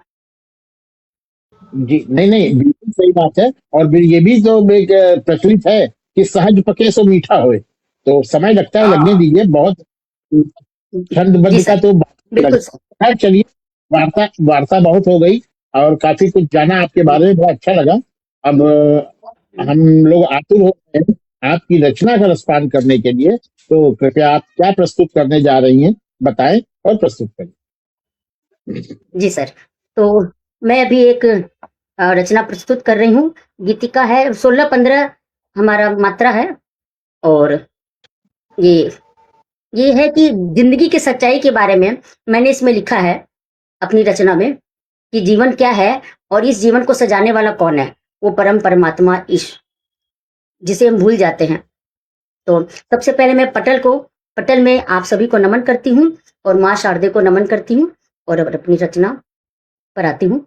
जी नहीं नहीं, बिल्कुल सही बात है। और फिर ये भी तो एक प्रचलित है कि सहज पके सो मीठा होए, तो समय लगता है, लगने हाँ दीजिए। बहुत जी छंदबद्ध का सर। तो बात अलग बिल्कुल सर। है। खैर चलिए, वार्ता वार्ता बहुत हो गई और काफी कुछ जाना आपके बारे में, बहुत अच्छा लगा। अब हम लोग आतुर हो गए हैं आपकी रचना का रसपान करने के लिए। तो कृपया आप क्या प्रस्तुत करने जा रही हैं, बताएं और प्रस्तुत करें। जी सर। तो मैं अभी एक रचना प्रस्तुत कर रही हूँ। गीतिका है, 16-15 हमारा मात्रा है। और ये ये है कि जिंदगी की सच्चाई के बारे में मैंने इसमें लिखा है अपनी रचना में, कि जीवन क्या है और इस जीवन को सजाने वाला कौन है। वो परम परमात्मा ईश, जिसे हम भूल जाते हैं। तो सबसे पहले मैं पटल में आप सभी को नमन करती हूँ और माँ शारदे को नमन करती हूँ और अब अपनी रचना पर आती हूँ।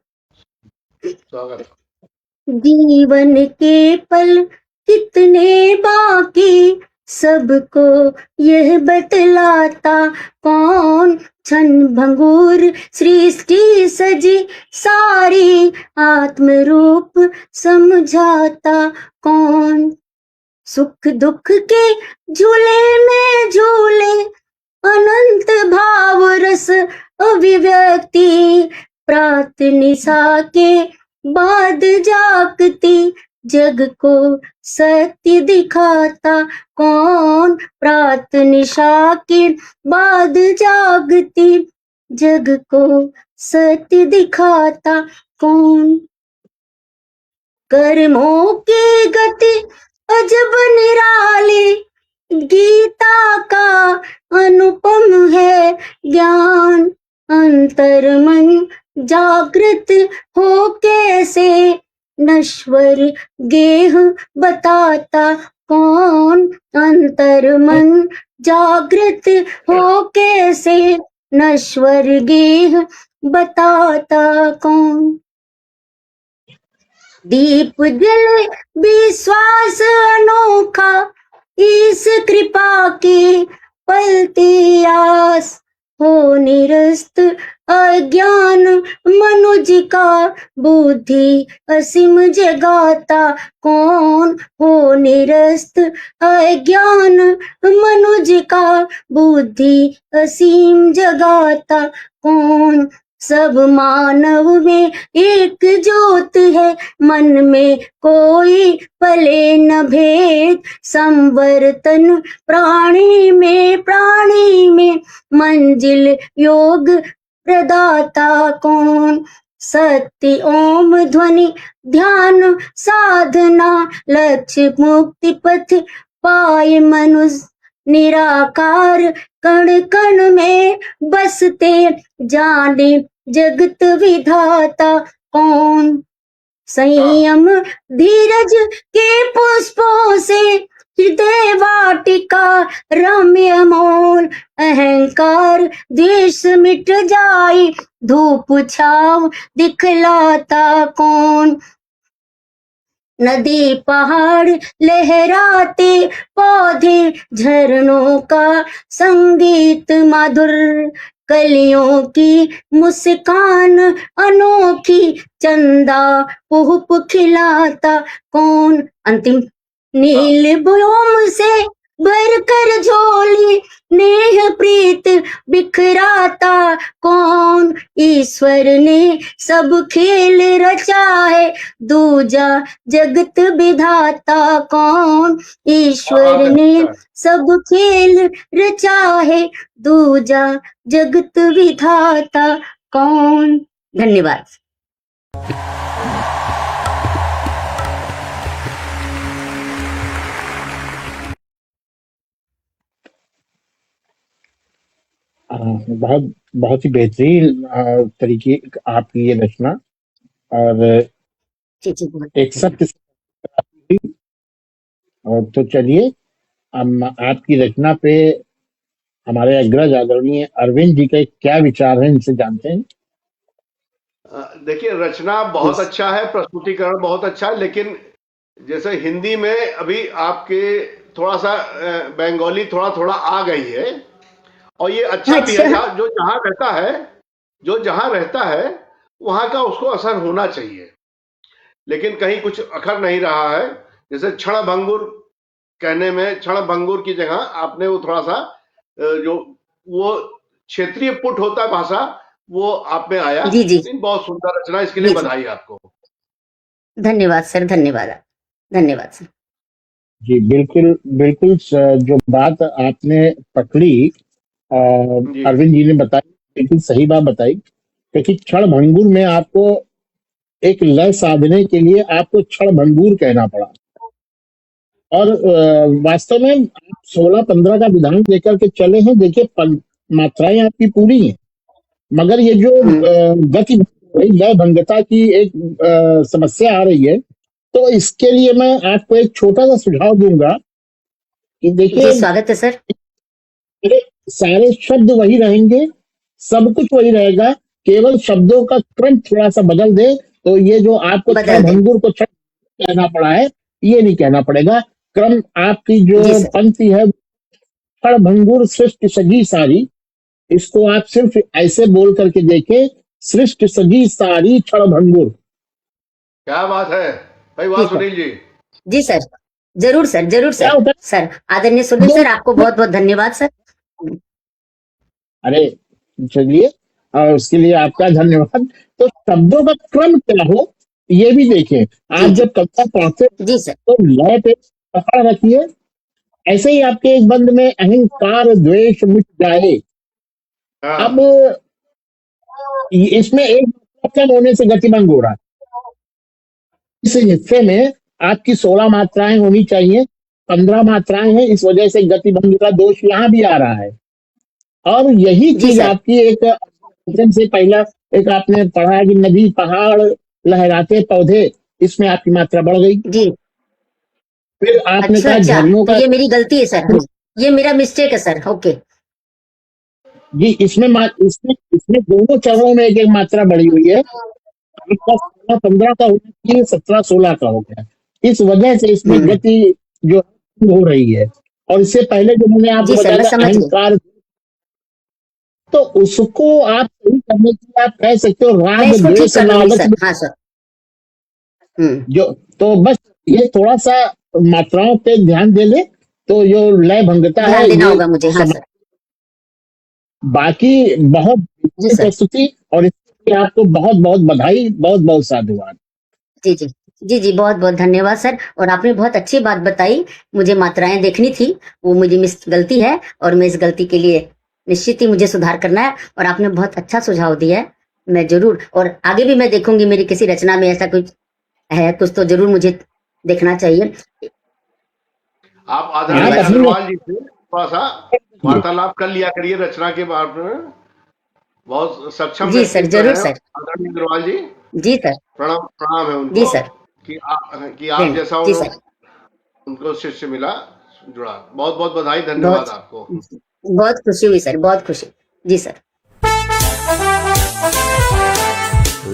स्वागत। जीवन के पल कितने बाकी, सबको यह बतलाता कौन। क्षण भंगुर सृष्टि सजी सारी, आत्म रूप समझाता कौन। सुख दुख के झूले में झूले, अनंत भाव रस अभिव्यक्ति, प्रात निशा के बाद जागती, जग को सत्य दिखाता कौन। प्रात निशा के बाद जागती, जग को सत्य दिखाता कौन। कर्मों की गति अजब निराली, गीता का अनुपम है ज्ञान। अंतर मन जागृत हो कैसे, नश्वर गेह बताता कौन। अंतर मन जागृत हो कैसे, नश्वर गेह बताता कौन। दीप जले विश्वास अनोखा, इस कृपा की पलती आस। हो निरस्त अज्ञान मनुज का, बुद्धि असीम जगाता कौन। हो निरस्त अज्ञान मनुज का, बुद्धि असीम जगाता कौन। सब मानव में एक ज्योत है, मन में कोई पले न भेद। संवर्तन प्राणी में मंजिल योग प्रदाता कौन। सत्य ओम ध्वनि ध्यान साधना, लक्ष्य मुक्ति पथ पाए मनुष्य निराकार, कण कण में बसते जाने जगत विधाता कौन। संयम धीरज के पुष्पों से हृदय वाटिका रम्य मोल, अहंकार द्वेष मिट जाए धूप छाव दिखलाता कौन। नदी पहाड़ लहराते पौधे झरनों का संगीत मधुर, कलियों की मुस्कान अनोखी चंदा पुष्प खिलाता कौन। अंतिम नील ब्योम से भर कर झोली नेह प्रीत बिखराता कौन। ईश्वर ने सब खेल रचा है दूजा जगत विधाता कौन। ईश्वर ने सब खेल रचा है दूजा जगत विधाता कौन। धन्यवाद। बहुत बहुत ही बेहतरीन तरीके आपकी ये रचना, और जी जी बहुत एक सत्य और तो चलिए हम आपकी रचना पे हमारे अग्रज आदरणीय अरविंद जी के क्या विचार हैं, इनसे जानते हैं। देखिए, रचना बहुत अच्छा है, प्रस्तुतिकरण बहुत अच्छा है, लेकिन जैसे हिंदी में अभी आपके थोड़ा सा बंगाली थोड़ा थोड़ा आ गई है, और ये अच्छा भी है। जो जहां रहता है वहां का उसको असर होना चाहिए, लेकिन कहीं कुछ अखर नहीं रहा है। जैसे क्षण भंगुर कहने में क्षण भंगुर की जगह आपने वो थोड़ा सा जो वो क्षेत्रीय पुट होता है भाषा, वो आप में आया। जी जी बहुत सुंदर रचना, इसके लिए बधाई आपको। धन्यवाद सर, धन्यवाद धन्यवाद सर। जी बिल्कुल बिल्कुल, जो बात आपने पकड़ी अरविंद जी ने बताई, बिल्कुल सही बात बताई, क्योंकि क्षण भंगुर में आपको एक लय साधने के लिए आपको क्षण भंगुर कहना पड़ा, और वास्तव में आप 16-15 का विधान लेकर के चले हैं। देखिए मात्राएं आपकी पूरी हैं, मगर ये जो गति लय भंगता की एक समस्या आ रही है, तो इसके लिए मैं आपको एक छोटा सा सुझाव दूंगा कि देखिए, स्वागत है सर। सारे शब्द वही रहेंगे, सब कुछ वही रहेगा, केवल शब्दों का क्रम थोड़ा सा बदल दे, तो ये जो आपको क्षण भंगुर को क्षण कहना पड़ा है, ये नहीं कहना पड़ेगा। क्रम आपकी जो पंक्ति है, क्षण भंगुर सृष्टि सजी सारी, इसको आप सिर्फ ऐसे बोल करके देखें, सृष्टि सजी सारी क्षण भंगुर। क्या बात है भाई, वाह सुनील जी। जी सर, जरूर सर, जरूर सर। सर आदरणीय सुनील सर, आपको बहुत बहुत धन्यवाद सर। अरे चलिए, और उसके लिए आपका धन्यवाद। तो शब्दों का क्रम क्या हो ये भी देखें। आप जब कविता पढ़ते जी सर, तो लय पे पकड़ रखिए, ऐसे ही आपके एक बंद में अहंकार द्वेष मिट जाए। अब इसमें एक कम होने से गतिभंग हो रहा है। इस हिस्से में आपकी 16 मात्राएं होनी चाहिए, 15 मात्राएं हैं, इस वजह से गतिभंग का दोष यहाँ भी आ रहा है। और यही चीज आपकी एक से पहला एक आपने पढ़ा कि नदी पहाड़ लहराते पौधे, इसमें आपकी मात्रा बढ़ गई। जी, फिर आपने कहा झरनों का, ये मेरी गलती है सर, ये मेरा मिस्टेक है सर। ओके जी, इसमें दोनों चरणों में एक एक मात्रा बढ़ी हुई है। 16-15 का होना चाहिए, 17-16 का हो गया। इस वजह से इसमें गति जो हो रही है। और इससे पहले जो मैंने आपको बताया अहंकार, तो उसको आप सही करने के लिए आप कह सकते हो राग द्वेष लालच। हाँ सर। जो तो बस ये थोड़ा सा मात्राओं पे ध्यान दे ले, तो जो लय भंगता है देना होगा मुझे। हाँ सर। बाकी बहुत प्रस्तुति, और इसके लिए आपको बहुत बहुत बधाई, बहुत बहुत साधुवाद। जी जी जी जी, बहुत बहुत धन्यवाद सर। और आपने बहुत अच्छी बात बताई, मुझे मात्राएं देखनी थी, वो मुझे गलती है, और मैं इस गलती के लिए निश्चित ही मुझे सुधार करना है। और आपने बहुत अच्छा सुझाव दिया है, मैं जरूर, और आगे भी मैं देखूंगी मेरी किसी रचना में ऐसा कुछ है कुछ तो जरूर मुझे देखना चाहिए। आप आप आदरणीय धन्यवाद अपनी अग्रवाल जी से थोड़ा सा वार्तालाप कर लिया करिए रचना के बारे में। बहुत सक्षम जी सर, व्यक्तित्व जरूर है सर। आदरणीय अग्रवाल जी। जी सर। प्रणाम प्रणाम है जी उनको सर। कि आप धन्य जैसा जी सर। उनको शिष्य मिला, जुड़ा। बहुत बहुत बधाई, धन्यवाद बहुत आपको। बहुत खुशी हुई सर, बहुत खुशी। जी सर।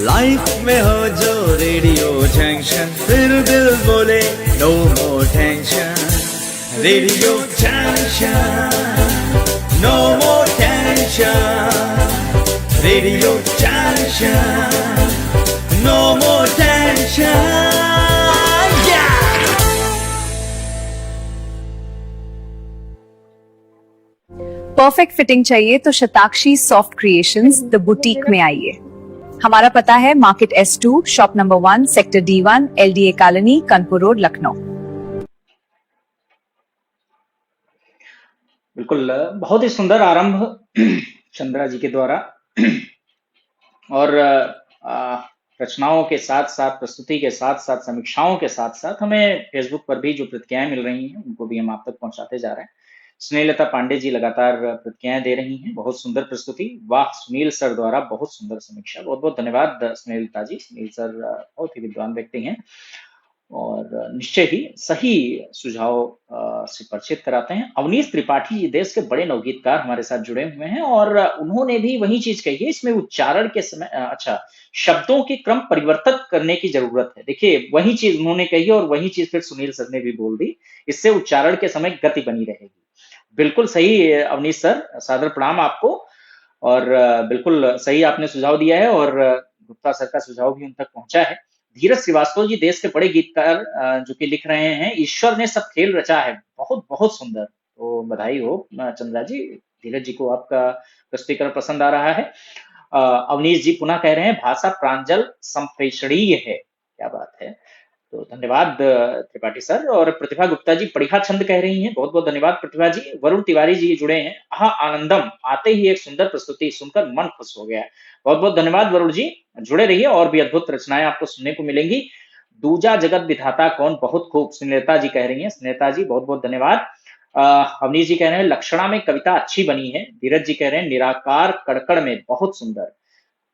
लाइफ में हो जो रेडियो जंक्शन, फिर दिल बोले no more tension. Radio junction, no more tension. Radio junction, no more tension. Perfect fitting चाहिए तो Shatakshi soft creations the boutique में आइए। हमारा पता है market S2 shop number 1 sector D1 LDA colony Kanpur road Lucknow. बिल्कुल बहुत ही सुंदर आरंभ चंद्रा जी के द्वारा और रचनाओं के साथ साथ, प्रस्तुति के साथ साथ, समीक्षाओं के साथ साथ हमें फेसबुक पर भी जो प्रतिक्रियाएं मिल रही हैं उनको भी हम आप तक पहुंचाते जा रहे हैं। स्नेहलता पांडे जी लगातार प्रतिक्रियाएं दे रही हैं। बहुत सुंदर प्रस्तुति, वाह सुनील सर द्वारा बहुत सुंदर समीक्षा। बहुत बहुत धन्यवाद स्नेहलता जी। सुनील सर बहुत ही विद्वान व्यक्ति हैं और निश्चय ही सही सुझाव से परिचित कराते हैं। अवनीश त्रिपाठी जी देश के बड़े नवगीतकार हमारे साथ जुड़े हुए हैं और उन्होंने भी वही चीज कही है। इसमें उच्चारण के समय अच्छा, शब्दों के क्रम परिवर्तित करने की जरूरत है। देखिए वही चीज उन्होंने कही और वही चीज फिर सुनील सर ने भी बोल दी। इससे उच्चारण के समय गति बनी रहेगी। बिल्कुल सही अवनीश सर, सादर प्रणाम आपको। और बिल्कुल सही आपने सुझाव दिया है और गुप्ता सर का सुझाव भी उन तक पहुंचा है। धीरज श्रीवास्तव जी देश के बड़े गीतकार जो कि लिख रहे हैं, ईश्वर ने सब खेल रचा है। बहुत बहुत सुंदर, तो बधाई हो चंद्रा जी। धीरज जी को आपका प्रस्तुतिकरण पसंद आ रहा है। अवनीश जी पुनः कह रहे हैं भाषा प्रांजल संप्रेषणीय है। क्या बात है। तो धन्यवाद त्रिपाठी सर। और प्रतिभा गुप्ता जी बढ़िया छंद कह रही हैं। बहुत बहुत धन्यवाद प्रतिभा जी। वरुण तिवारी जी जुड़े हैं। हाँ आनंदम, आते ही एक सुंदर प्रस्तुति सुनकर मन खुश हो गया। बहुत बहुत धन्यवाद वरुण जी। जुड़े रहिए और भी अद्भुत रचनाएं आपको सुनने को मिलेंगी। दूजा जगत विधाता कौन, बहुत खूब, स्नेहता जी कह रही हैं। स्नेहता जी बहुत बहुत धन्यवाद। अवनीश जी कह रहे हैं लक्षणा में कविता अच्छी बनी है। धीरज जी कह रहे हैं निराकार कड़कड़ में बहुत सुंदर।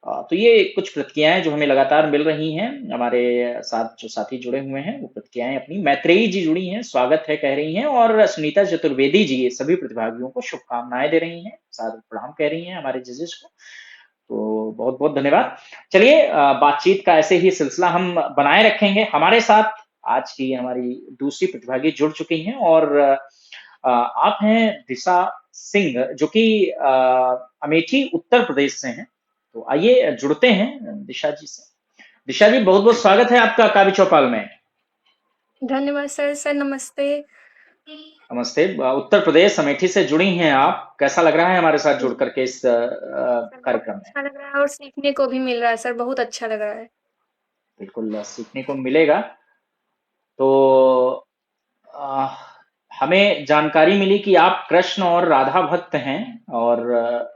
तो ये कुछ प्रतिक्रियाएं जो हमें लगातार मिल रही हैं। हमारे साथ जो साथी जुड़े हुए हैं वो प्रतिक्रियाएं अपनी, मैत्रेयी जी जुड़ी हैं, स्वागत है कह रही हैं। और सुनीता चतुर्वेदी जी सभी प्रतिभागियों को शुभकामनाएं दे रही हैं, सादर प्रणाम कह रही हैं हमारे जजेस को। तो बहुत बहुत धन्यवाद। चलिए बातचीत का ऐसे ही सिलसिला हम बनाए रखेंगे। हमारे साथ आज की हमारी दूसरी प्रतिभागी जुड़ चुकी हैं और आप हैं दिशा सिंह जो कि अमेठी उत्तर प्रदेश से हैं। तो आइए जुड़ते हैं दिशा जी से। दिशा जी बहुत बहुत स्वागत है आपका कावी चौपाल में। धन्यवाद सर। सर नमस्ते। नमस्ते। उत्तर प्रदेश अमेठी से जुड़ी हैं आप, कैसा लग रहा है हमारे साथ जुड़ करके इस सर बहुत कार्यक्रम में? अच्छा लग रहा है और सीखने को भी मिल रहा है सर, बहुत अच्छा लग रहा है। बिल्कुल सीखने को मिलेगा। तो आ, हमें जानकारी मिली कि आप कृष्ण और राधा भक्त हैं और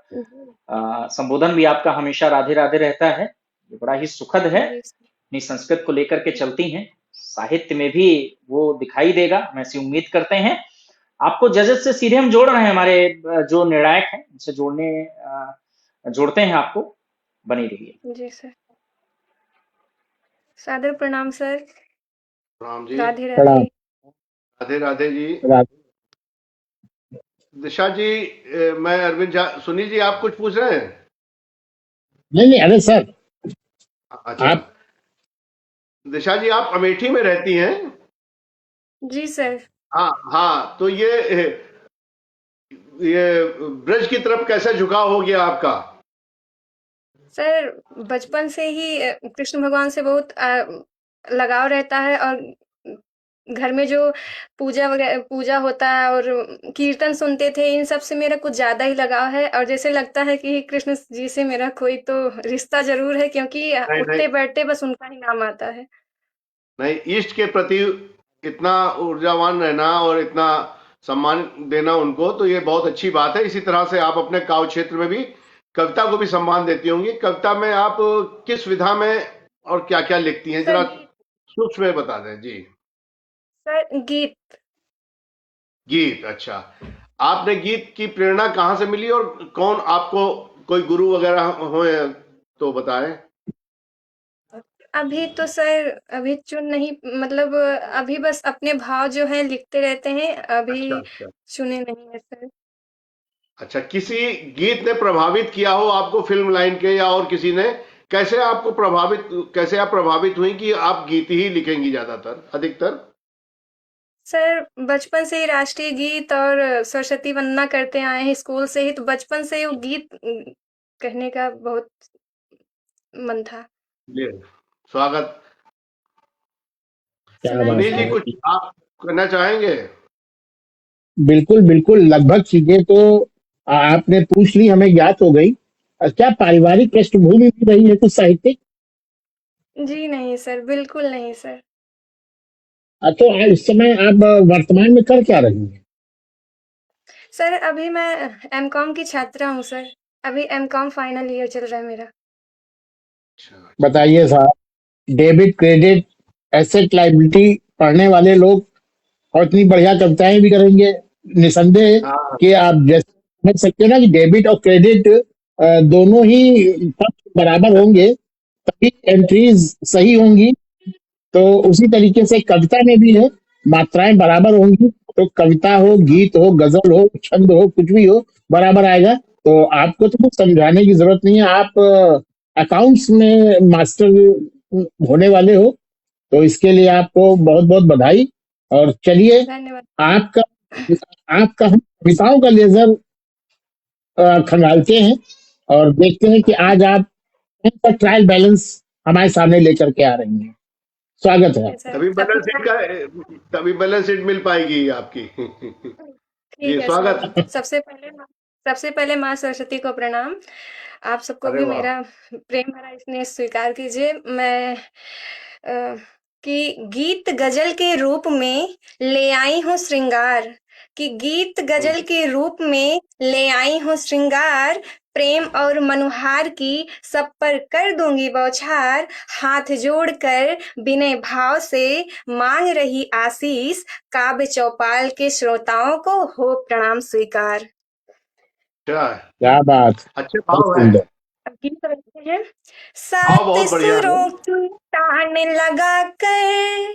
संबोधन भी आपका हमेशा राधे राधे रहता है। ये बड़ा ही सुखद है। जी अपनी संस्कृत को लेकर के चलती हैं, साहित्य में भी वो दिखाई देगा, हम ऐसी उम्मीद करते हैं। आपको जजेस से सीधे हम जोड़ रहे हैं, हमारे जो निर्णायक हैं उनसे जोड़ते हैं आपको। बनी रहिए। जी सर। सादर प्रणाम सर। राम जी, राधे प्रणाम। राधे। राधे राधे जी। राधे। दिशा जी, मैं अरविंद झा। सुनील जी आप कुछ पूछ रहे हैं? नहीं नहीं, अरे सर अच्छा, आप दिशा जी आप अमेठी में रहती हैं? जी सर। हाँ हाँ, तो ये ब्रज की तरफ कैसे झुकाव हो गया आपका? सर बचपन से ही कृष्ण भगवान से बहुत लगाव रहता है और घर में जो पूजा होता है और कीर्तन सुनते थे, इन सब से मेरा कुछ ज्यादा ही लगाव है। और जैसे लगता है कि कृष्ण जी से मेरा कोई तो रिश्ता जरूर है, क्योंकि नहीं नहीं उठते बैठते बस उनका ही नाम आता है। नहीं, ईस्ट के प्रति इतना ऊर्जावान रहना और इतना सम्मान देना उनको, तो ये बहुत अच्छी बात है। इसी तरह से आप अपने काव्य क्षेत्र में भी कविता को भी सम्मान देती होंगी। कविता में आप किस विधा में और क्या क्या लिखती हैं, सर जरा सूक्ष्म में बता दें जी। सर गीत गीत, अच्छा। आपने गीत की प्रेरणा कहाँ से मिली और कौन आपको, कोई गुरु वगैरह हो तो बताएं। अभी तो सर अभी चुन नहीं, मतलब अभी बस अपने भाव जो हैं लिखते रहते हैं, अच्छा अभी अच्छा चुने नहीं है सर। अच्छा, किसी गीत ने प्रभावित किया हो आपको फिल्म लाइन के, या और किसी ने? कैसे आप प्रभावित हुई कि आप गीत ही लिखेंगी ज्यादातर, अधिकतर? सर बचपन से ही राष्ट्रीय गीत और सरस्वती वंदना करते आए हैं स्कूल से ही, तो बचपन से ही वो गीत कहने का बहुत मन था। जी, स्वागत। क्या सुनाइए बात सुनील जी, सर। है। कुछ आप करना चाहेंगे? बिल्कुल बिल्कुल, लगभग चीजें तो आपने पूछ ली, हमें ज्ञात हो गई। क्या पारिवारिक पृष्ठभूमि भी रही है कुछ साहित्यिक? जी नहीं सर, बिल्कुल नहीं सर। तो इस समय आप वर्तमान में कर क्या रही हैं? सर अभी मैं एमकॉम की छात्रा हूँ सर। अभी एमकॉम फाइनल ईयर चल रहा है मेरा। अच्छा अच्छा। बताइए साहब, डेबिट क्रेडिट एसेट लाइबिलिटी पढ़ने वाले लोग और इतनी बढ़िया कविताएं भी करेंगे, निसंदेह हाँ कि आप जैसे समझ सकते हैं ना कि डेबिट और क्रेडिट दोनों ही पक्ष बराबर होंगे तभी एंट्रीज सही होंगी। तो उसी तरीके से कविता में भी है, मात्राएं बराबर होंगी तो कविता हो, गीत हो, गजल हो, छंद हो, कुछ भी हो, बराबर आएगा। तो आपको तो कुछ समझाने की जरूरत नहीं है, आप अकाउंट्स में मास्टर होने वाले हो, तो इसके लिए आपको बहुत बहुत बधाई। और चलिए, धन्यवाद। आपका आपका हम कविताओं का लेजर खंगालते हैं और देखते हैं कि आज आप कौन सा ट्रायल बैलेंस हमारे सामने लेकर के आ रही हैं। स्वागत है। ठीक है सर। तभी बैलेंस शीट का, तभी बैलेंस शीट मिल पाएगी आपकी। ठीक जी, है सर। स्वागत। सबसे पहले माँ सरस्वती को प्रणाम। आप सबको अरे भी वाह। मेरा प्रेम भरा स्नेह स्वीकार कीजिए। मैं कि गीत गजल के रूप में ले आई हूँ श्रृंगार, कि गीत गजल के रूप में ले आई हूँ श्रृंगार, प्रेम और मनुहार की सब पर कर दूंगी बौछार, हाथ जोड़कर विनय भाव से मांग रही आशीष, काव्य चौपाल के श्रोताओं को हो प्रणाम स्वीकार। अच्छा, क्या बात, अच्छे बहुत भाव है। सुंदर। अब गीत समझते हैं। भाव सात बहुत बढ़िया है। सुरों की तान लगा कर,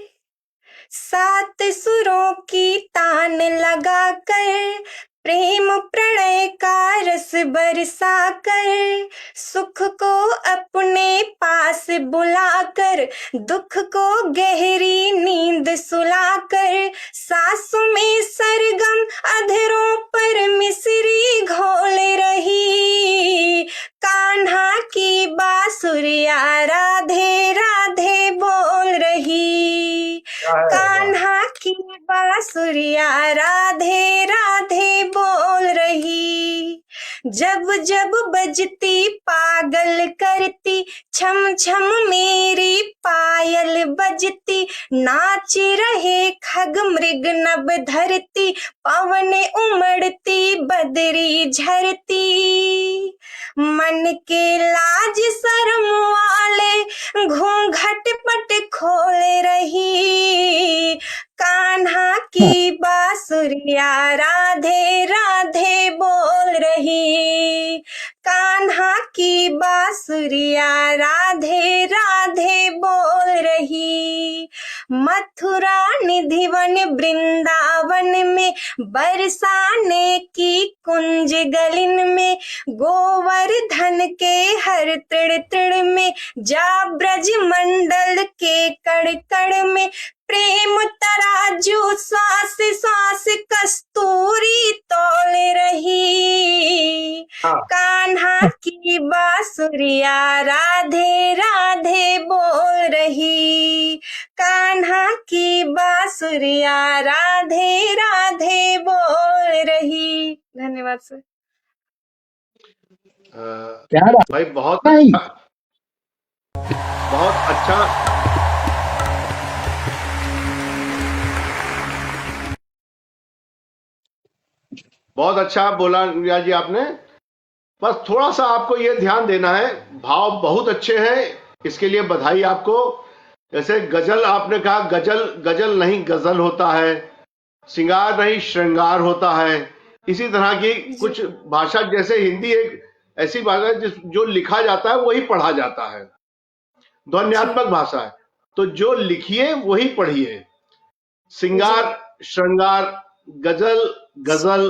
सात सुरों की तान लगा कर, प्रेम प्रणय का रस बरसा कर, सुख को अपने पास बुलाकर, दुख को गहरी नींद सुलाकर, सांसों में सरगम अधरों पर मिसरी घोल रही, कान्हा की बांसुरिया राधे राधे बोल रही, क्या है, वाह। कान्हा की बांसुरिया राधे राधे बोल रही, जब जब बजती पागल करती, छम छम मेरी पायल बजती, नाच रहे खग मृग नभ धरती, पवन उमड़ती बदरी झरती, मन के लाज शर्म वाले घूंघट पट खोल रही, कान्हा की बांसुरिया राधे राधे बोल रही, कान्हा की बांसुरिया राधे राधे बोल रही, मथुरा निधिवन वृंदावन में, बरसाने की कुंज गलिन में, गोवर्धन के हर तृण तृण में, जा ब्रज मंडल के कण कण में, प्रेम तराजू श्वास श्वास कस्तूरी तौल रही, हाँ, कान्हा की बांसुरिया राधे राधे बोल रही, कान्हा की बांसुरिया राधे राधे बोल रही। धन्यवाद सर। क्या बात भाई बहुत नहीं। अच्छा, बहुत अच्छा। बहुत अच्छा बोला रिया जी आपने। बस थोड़ा सा आपको ये ध्यान देना है, भाव बहुत अच्छे हैं, इसके लिए बधाई आपको। जैसे गजल आपने कहा, गजल गजल नहीं गजल होता है, श्रृंगार नहीं श्रृंगार होता है। इसी तरह की कुछ भाषा, जैसे हिंदी एक ऐसी भाषा है जो लिखा जाता है वही पढ़ा जाता है, ध्वन्यात्मक भाषा है। तो जो लिखिए वही पढ़िए। श्रृंगार, श्रृंगार, गजल, गजल,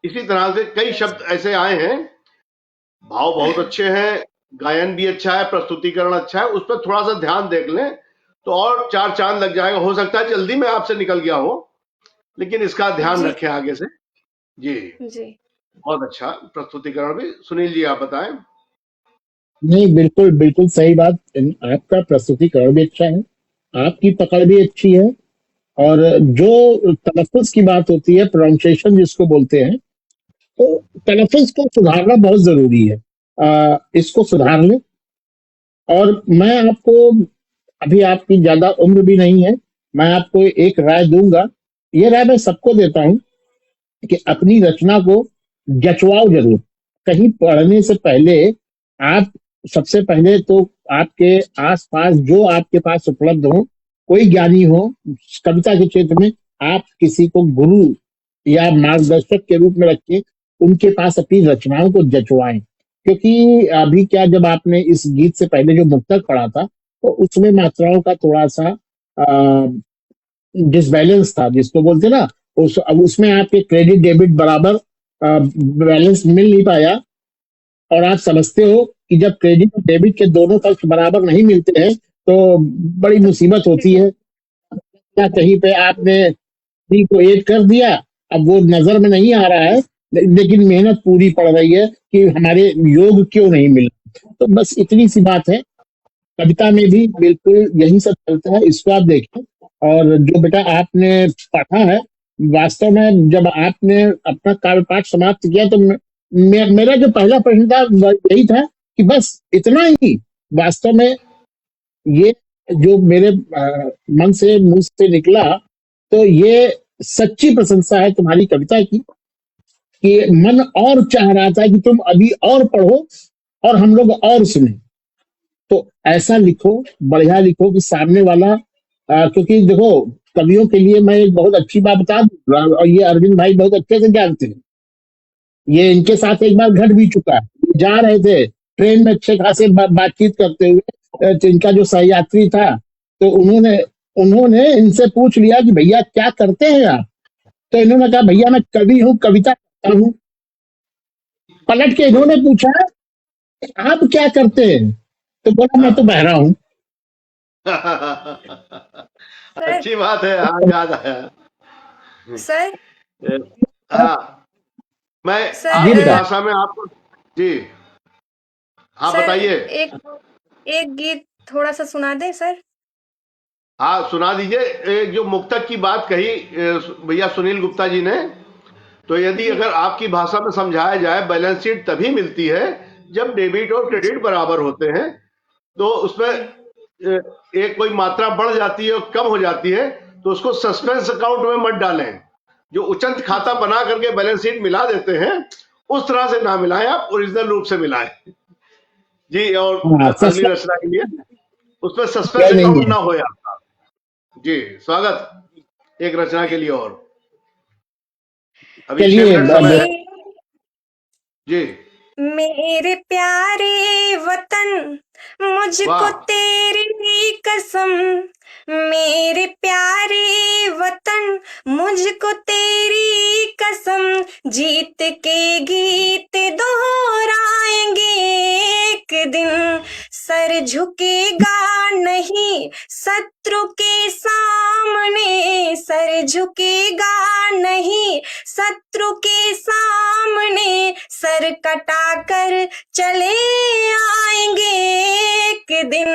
इसी तरह से कई शब्द ऐसे आए हैं। भाव बहुत अच्छे हैं, गायन भी अच्छा है, प्रस्तुतिकरण अच्छा है, उस पर थोड़ा सा ध्यान देख लें तो और 4 चांद लग जाएगा। हो सकता है जल्दी में आपसे निकल गया हो, लेकिन इसका ध्यान रखें आगे से। जी बहुत अच्छा प्रस्तुतिकरण भी। सुनील जी आप बताएं। नहीं, बिल्कुल बिल्कुल सही बात। आपका प्रस्तुतिकरण भी अच्छा है, आपकी पकड़ भी अच्छी है, और जो तलफ़्फ़ुज़ की बात होती है, प्रोनाउंसिएशन जिसको बोलते हैं, तो तलफ़्फ़ुज़ को सुधारना बहुत ज़रूरी है। इसको सुधार लें। और मैं आपको, अभी आपकी ज़्यादा उम्र भी नहीं है, मैं आपको एक राय दूँगा। ये राय मैं सबको देता हूँ कि अपनी रचना को जचवाओ ज़रूर। कहीं पढ़ने से पहले आप सबसे पहले तो आपके आस-पास जो आपके पास उपलब्ध हो, कोई ज्ञानी हो कविता के क्षेत्र में, आप किसी को गुरु या मार्गदर्शक के रूप में रख के उनके पास अपनी रचनाओं को जचवाएँ। क्योंकि अभी क्या, जब आपने इस गीत से पहले जो मुक्तक पढ़ा था, तो उसमें मात्राओं का थोड़ा-सा डिसबैलेंस था, जिसको बोलते हैं ना, अब उसमें आपके क्रेडिट डेबिट बराबर बैलेंस मिल नहीं पाया। और आप समझते हो कि जब क्रेडिट और डेबिट के दोनों पक्ष बराबर नहीं मिलते हैं, तो बड़ी मुसीबत होती है। या कहीं पे आपने डी को 8 कर दिया, अब वो नज़र में नहीं आ रहा है, लेकिन मेहनत पूरी पड़ रही है कि हमारे योग क्यों नहीं मिला। तो बस इतनी सी बात है। कविता में भी बिल्कुल यही सब चलता है, इसको आप देखें। और जो बेटा आपने पढ़ा है, वास्तव में जब आपने अपना काव्य पाठ समाप्त किया, तो मेरा जो पहला प्रश्न था यही था कि बस इतना ही। वास्तव में ये जो मेरे मन से, मुंह से निकला, तो ये सच्ची प्रशंसा है तुम्हारी कविता की, कि मन और चाह रहा था कि तुम अभी और पढ़ो और हम लोग और सुने। तो ऐसा लिखो, बढ़िया लिखो कि सामने वाला, क्योंकि देखो, कवियों के लिए मैं एक बहुत अच्छी बात बता दूं, और ये अरविंद भाई बहुत अच्छे से जानते हैं। ये इनके साथ एक बार घट भी चुका है। ये जा रहे थे ट्रेन में अच्छे खासे बातचीत करते हुए, तो इनका जो सहयात्री था, तो उन्होंने इनसे पूछ लिया कि भैया क्या करते हैं आप? तो इन्होंने कहा भैया मैं कवि हूँ, कविता करता हूँ। पलट के इन्होंने पूछा आप क्या करते हैं? तो बोला मैं तो बहरा हूँ। अच्छी बात है। हाँ, याद आया। सर हाँ, मैं सर आपकी भाषा में आपको। जी हाँ सर बताइए। एक गीत थोड़ा सा सुना दें सर। हाँ सुना दीजिए। एक जो मुक्तक की बात कही भैया सुनील गुप्ता जी ने, तो यदि अगर आपकी भाषा में समझाया जाए, बैलेंस शीट तभी मिलती है जब डेबिट और क्रेडिट बराबर होते हैं। तो उसमें एक कोई मात्रा बढ़ जाती है और कम हो जाती है, तो उसको सस्पेंस अकाउंट में मत डालें। जो उचंत खाता बना करके बैलेंस शीट मिला देते हैं, उस तरह से ना मिलाएं, आप ओरिजिनल रूप से मिलाएं। जी, और अगली रचना के लिए उसमें सस्पेंस अकाउंट ना हो आपका। जी स्वागत एक रचना के लिए। और अभी 6 मिनट समय है। जी मेरे प्यारे वतन मुझको तेरी कसम, मेरे प्यारे वतन मुझको तेरी कसम, जीत के गीत दोहराएंगे एक दिन, सर झुकेगा नहीं शत्रु के सामने, सर झुकेगा नहीं शत्रु के सामने, सर कटाकर चले आएंगे एक दिन,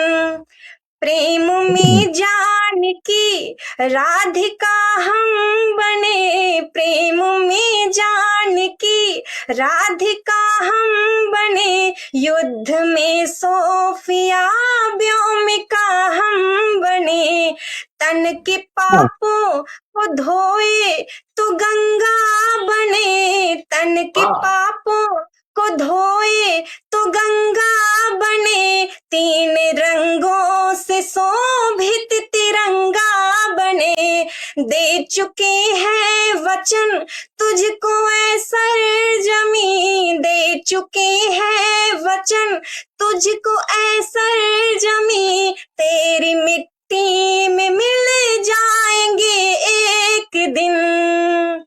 प्रेम में जानकी राधिका हम बने, प्रेम में जानकी राधिका हम बने, युद्ध में सोफिया व्योमिका हम बने, तन के पापों को धोए तो गंगा बने, तन के पापों को धोए तो गंगा बने, 3 रंगों से शोभित तिरंगा बने, दे चुके हैं वचन तुझको ऐ सरजमी, दे चुके हैं वचन तुझको ऐ सरजमी, तेरी मिट्टी में मिल जाएंगे एक दिन।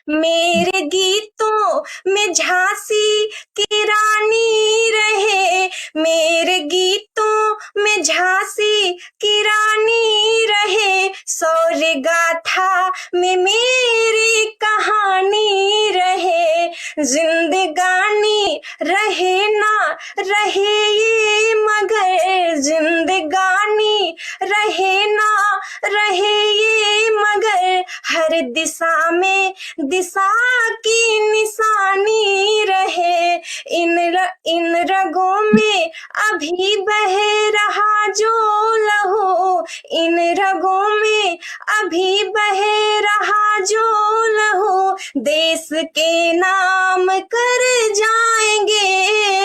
मेरे गीतों में झांसी की रानी रहे, मेरे गीतों में झांसी की रानी रहे, शौर्य गाथा में मेरी कहानी रहे, जिंदगानी रहे ना रहे ये मगर, जिंदगानी रहे ना रहे ये मगर, हर दिशा में दिशा की निशानी रहे, इन रगों में अभी बह रहा जो लहू, इन रगों में अभी बह रहा जो लहू, देश के नाम कर जाएंगे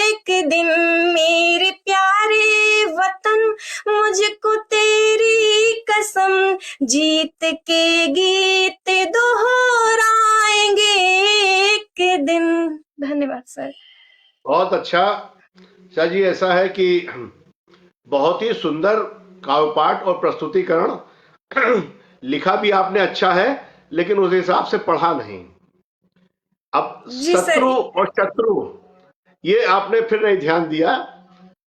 एक दिन, मेरे प्यारे वतन मुझको तेरी कसम, जीत के गीत दोहराएंगे एक दिन। धन्यवाद सर। बहुत अच्छा। शाह जी, ऐसा है कि बहुत ही सुंदर काव्यपाठ और प्रस्तुतिकरण लिखा भी आपने अच्छा है, लेकिन उस हिसाब से पढ़ा नहीं। अब शत्रु और शत्रु, ये आपने फिर नहीं ध्यान दिया।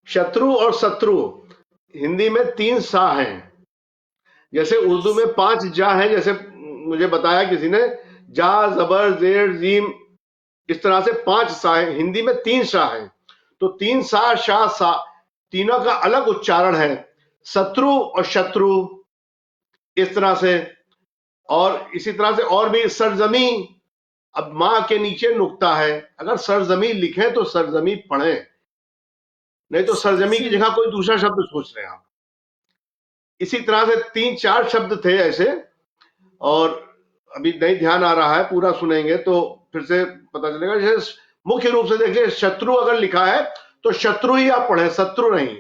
शत्रु और शत्रु हिंदी में 3 सा हैं, जैसे उर्दू में 5 जा हैं, जैसे मुझे बताया किसी ने, जा जबर जेर जीम, इस तरह से 5 सा है। हिंदी में 3 सा है, तो 3 सा शाह सा, तीनों का अलग उच्चारण है, शत्रु और शत्रु, इस तरह से। और इसी तरह से और भी सरजमी, अब मां के नीचे नुक्ता है, अगर सरजमी लिखें तो सरजमी पढ़ें, नहीं तो सरजमी की जगह कोई दूसरा शब्द सोच रहे हैं आप। इसी तरह से 3-4 शब्द थे ऐसे, और अभी नहीं ध्यान आ रहा है, पूरा सुनेंगे तो फिर से पता चलेगा। जैसे मुख्य रूप से देखिए, शत्रु अगर लिखा है तो शत्रु ही आप पढ़े, शत्रु नहीं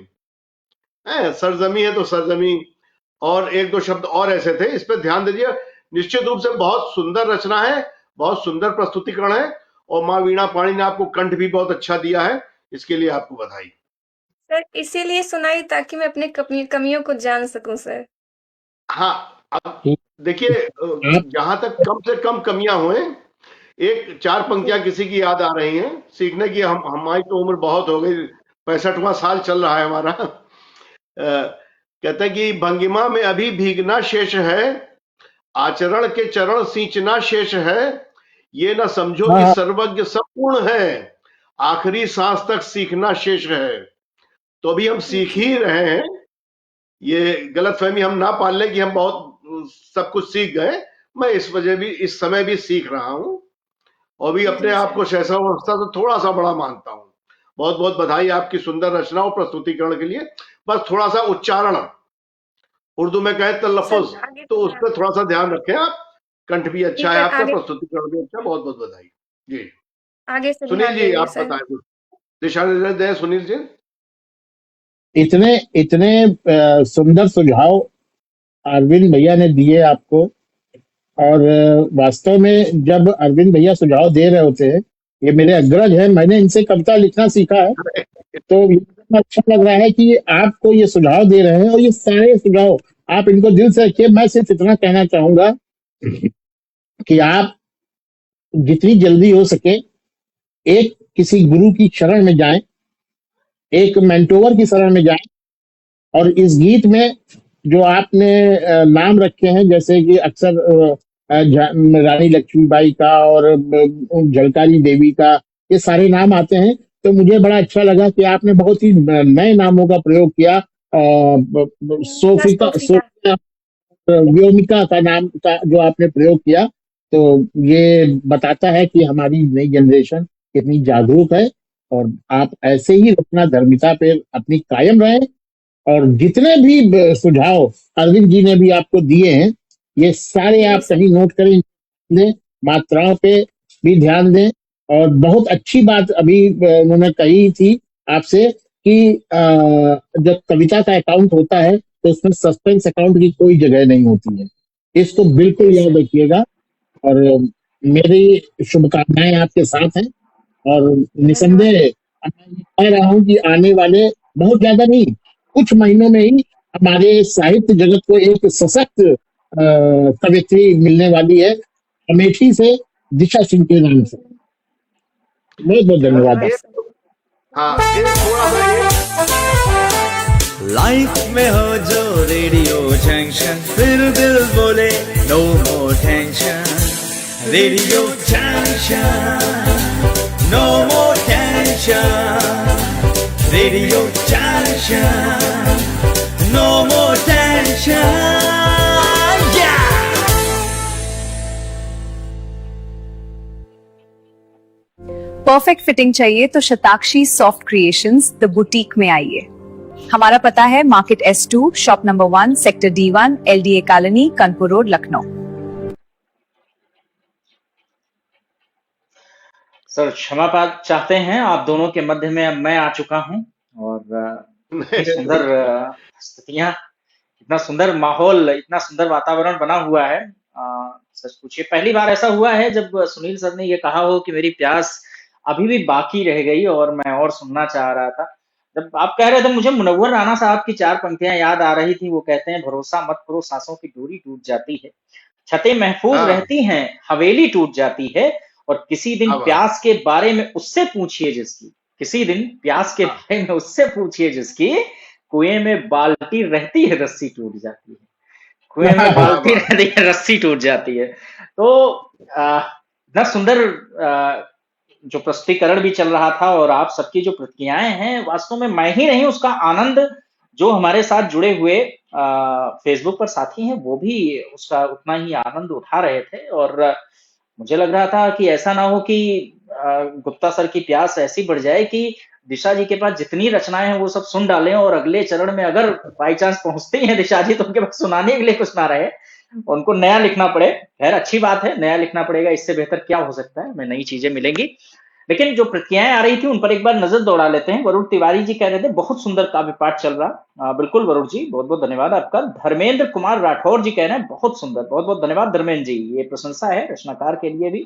है। सरजमी है तो सरजमी, और 1-2 शब्द और ऐसे थे, इस पर ध्यान दीजिए। निश्चित रूप से बहुत सुंदर रचना है, बहुत सुंदर प्रस्तुतिकरण है, और माँ वीणा पाणी ने आपको कंठ भी बहुत अच्छा दिया है, इसके लिए आपको बधाई सर। इसीलिए सुनाई ताकि मैं अपने कमियों को जान सकूं सर। हाँ, अब देखिए, जहां तक कम से कम कमियां हुए, 1-4 पंक्तियां किसी की याद आ रही हैं सीखने की। हमारी तो उम्र बहुत हो गई, 65वां साल चल रहा है हमारा। कहते हैं कि भंगिमा में अभी भीगना शेष है, आचरण के चरण सींचना शेष है, ये ना समझो कि सर्वज्ञ संपूर्ण है, आखिरी सांस तक सीखना शेष है। तो अभी हम सीख ही रहे हैं, ये गलतफहमी हम ना पाल लें कि हम बहुत सब कुछ सीख गए। मैं इस समय भी सीख रहा हूं, और भी अपने आप को सहसावस्था तो थोड़ा सा बड़ा मानता हूं। बहुत बहुत बधाई आपकी सुंदर रचना और प्रस्तुतिकरण के लिए। बस थोड़ा सा उच्चारण, उर्दू में कहें तलफ्फुज़, तो उस पर थोड़ा सा ध्यान रखें आप। कंठ भी अच्छा है आपका, प्रस्तुतिकरण भी अच्छा, बहुत बहुत बधाई जी। आगे से सुनील जी, आप बताएं कुछ दिशा निर्देश दें। सुनील जी, इतने इतने सुंदर सुझाव अरविंद भैया ने दिए आपको, और वास्तव में जब अरविंद भैया सुझाव दे रहे होते हैं, ये मेरे अग्रज है, मैंने इनसे कविता लिखना सीखा है, तो ये अच्छा लग रहा है कि आपको ये सुझाव दे रहे हैं, और ये सारे सुझाव आप इनको दिल से रखिए। मैं सिर्फ इतना कहना चाहूंगा कि आप जितनी जल्दी हो सके एक किसी गुरु की शरण में जाएं, एक मेंटोर की शरण में जाएं, और इस गीत में जो आपने नाम रखे हैं, जैसे कि अक्सर रानी लक्ष्मीबाई का और झलकारी देवी का, ये सारे नाम आते हैं, तो मुझे बड़ा अच्छा लगा कि आपने बहुत ही नए नामों का प्रयोग किया। सोफिका, व्योमिका का नाम का जो आपने प्रयोग किया, तो ये बताता है कि हमारी नई जनरेशन कितनी जागरूक है, और आप ऐसे ही अपना धर्मिता पे अपनी कायम रहें। और जितने भी सुझाव अरविंद जी ने भी आपको दिए हैं, ये सारे आप कहीं नोट करें, मात्राओं पे भी ध्यान दें। और बहुत अच्छी बात अभी उन्होंने कही थी आपसे कि जब कविता का अकाउंट होता है तो उसमें सस्पेंस अकाउंट की कोई जगह नहीं होती है। इसको बिल्कुल याद रखिएगा। और मेरी शुभकामनाएं आपके साथ हैं। और धन्यवाद। निसंदेह मैं ये कह रहा हूँ कि आने वाले बहुत ज्यादा नहीं, कुछ महीनों में ही हमारे साहित्य जगत को एक सशक्त कवियत्री मिलने वाली है, अमेठी से, दिशा सिंह के नाम से। बहुत बहुत धन्यवाद धन्यवाद आप। ये सर। हाँ ये थोड़ा सा ये लाइफ में हो जो रेडियो जंक्शन, फिर दिल बोले no more tension. Radio junction, no more tension. Radio junction, no more tension. Perfect fitting चाहिए तो Shatakshi soft creations the boutique में आइए। हमारा पता है market S2, shop number 1, sector D1, LDA colony, Kanpur road, Lucknow. Sir क्षमा चाहते हैं, आप दोनों के मध्य में अब मैं आ चुका हूं और इतनी सुंदर स्थितियां, इतना सुंदर माहौल, इतना सुंदर वातावरण बना हुआ है। सच पूछिए पहली बार ऐसा हुआ है जब सुनील सर ने ये कहा हो कि मेरी प्यास अभी भी बाकी रह गई और मैं और सुनना चाह रहा था। जब आप कह रहे थे मुझे मुनव्वर राना साहब की 4 पंक्तियां याद आ रही थी। वो कहते हैं भरोसा मत करो, सांसों की डोरी टूट जाती है, छतें महफूज हाँ रहती हैं, हवेली टूट जाती है, और किसी दिन क्या बात प्यास के बारे में उससे पूछिए जिसकी, किसी दिन प्यास के हाँ बारे में उससे पूछिए जिसकी, कुएं में बाल्टी रहती है, रस्सी टूट जाती है। कुएं में क्या बाल्टी बात रहती है, रस्सी टूट जाती है। तो इतना सुंदर जो प्रस्तुतिकरण भी चल रहा था और आप सबकी जो प्रतिक्रियाएं हैं, वास्तव में मैं ही नहीं, उसका आनंद जो हमारे साथ जुड़े हुए फेसबुक पर साथी हैं वो भी उसका उतना ही आनंद उठा रहे थे। और मुझे लग रहा था कि ऐसा ना हो कि गुप्ता सर की प्यास ऐसी बढ़ जाए कि दिशा जी के पास जितनी रचनाएं हैं वो सब सुन डालें और अगले चरण में अगर बाई चांस पहुंचती हैं दिशा जी तो उनके पास सुनाने के लिए कुछ ना रहे, उनको नया लिखना पड़े। खैर अच्छी बात है, नया लिखना पड़ेगा, इससे बेहतर क्या हो सकता है, हमें नई चीजें मिलेंगी। लेकिन जो प्रतिक्रियाएं आ रही थी उन पर एक बार नजर दौड़ा लेते हैं। वरुण तिवारी जी कह रहे थे बहुत सुंदर काव्य पाठ चल रहा। बिल्कुल वरुण जी, बहुत बहुत धन्यवाद आपका। धर्मेंद्र कुमार राठौर जी कह रहे हैं बहुत सुंदर, बहुत बहुत धन्यवाद धर्मेंद्र जी, ये प्रशंसा है रचनाकार के लिए भी।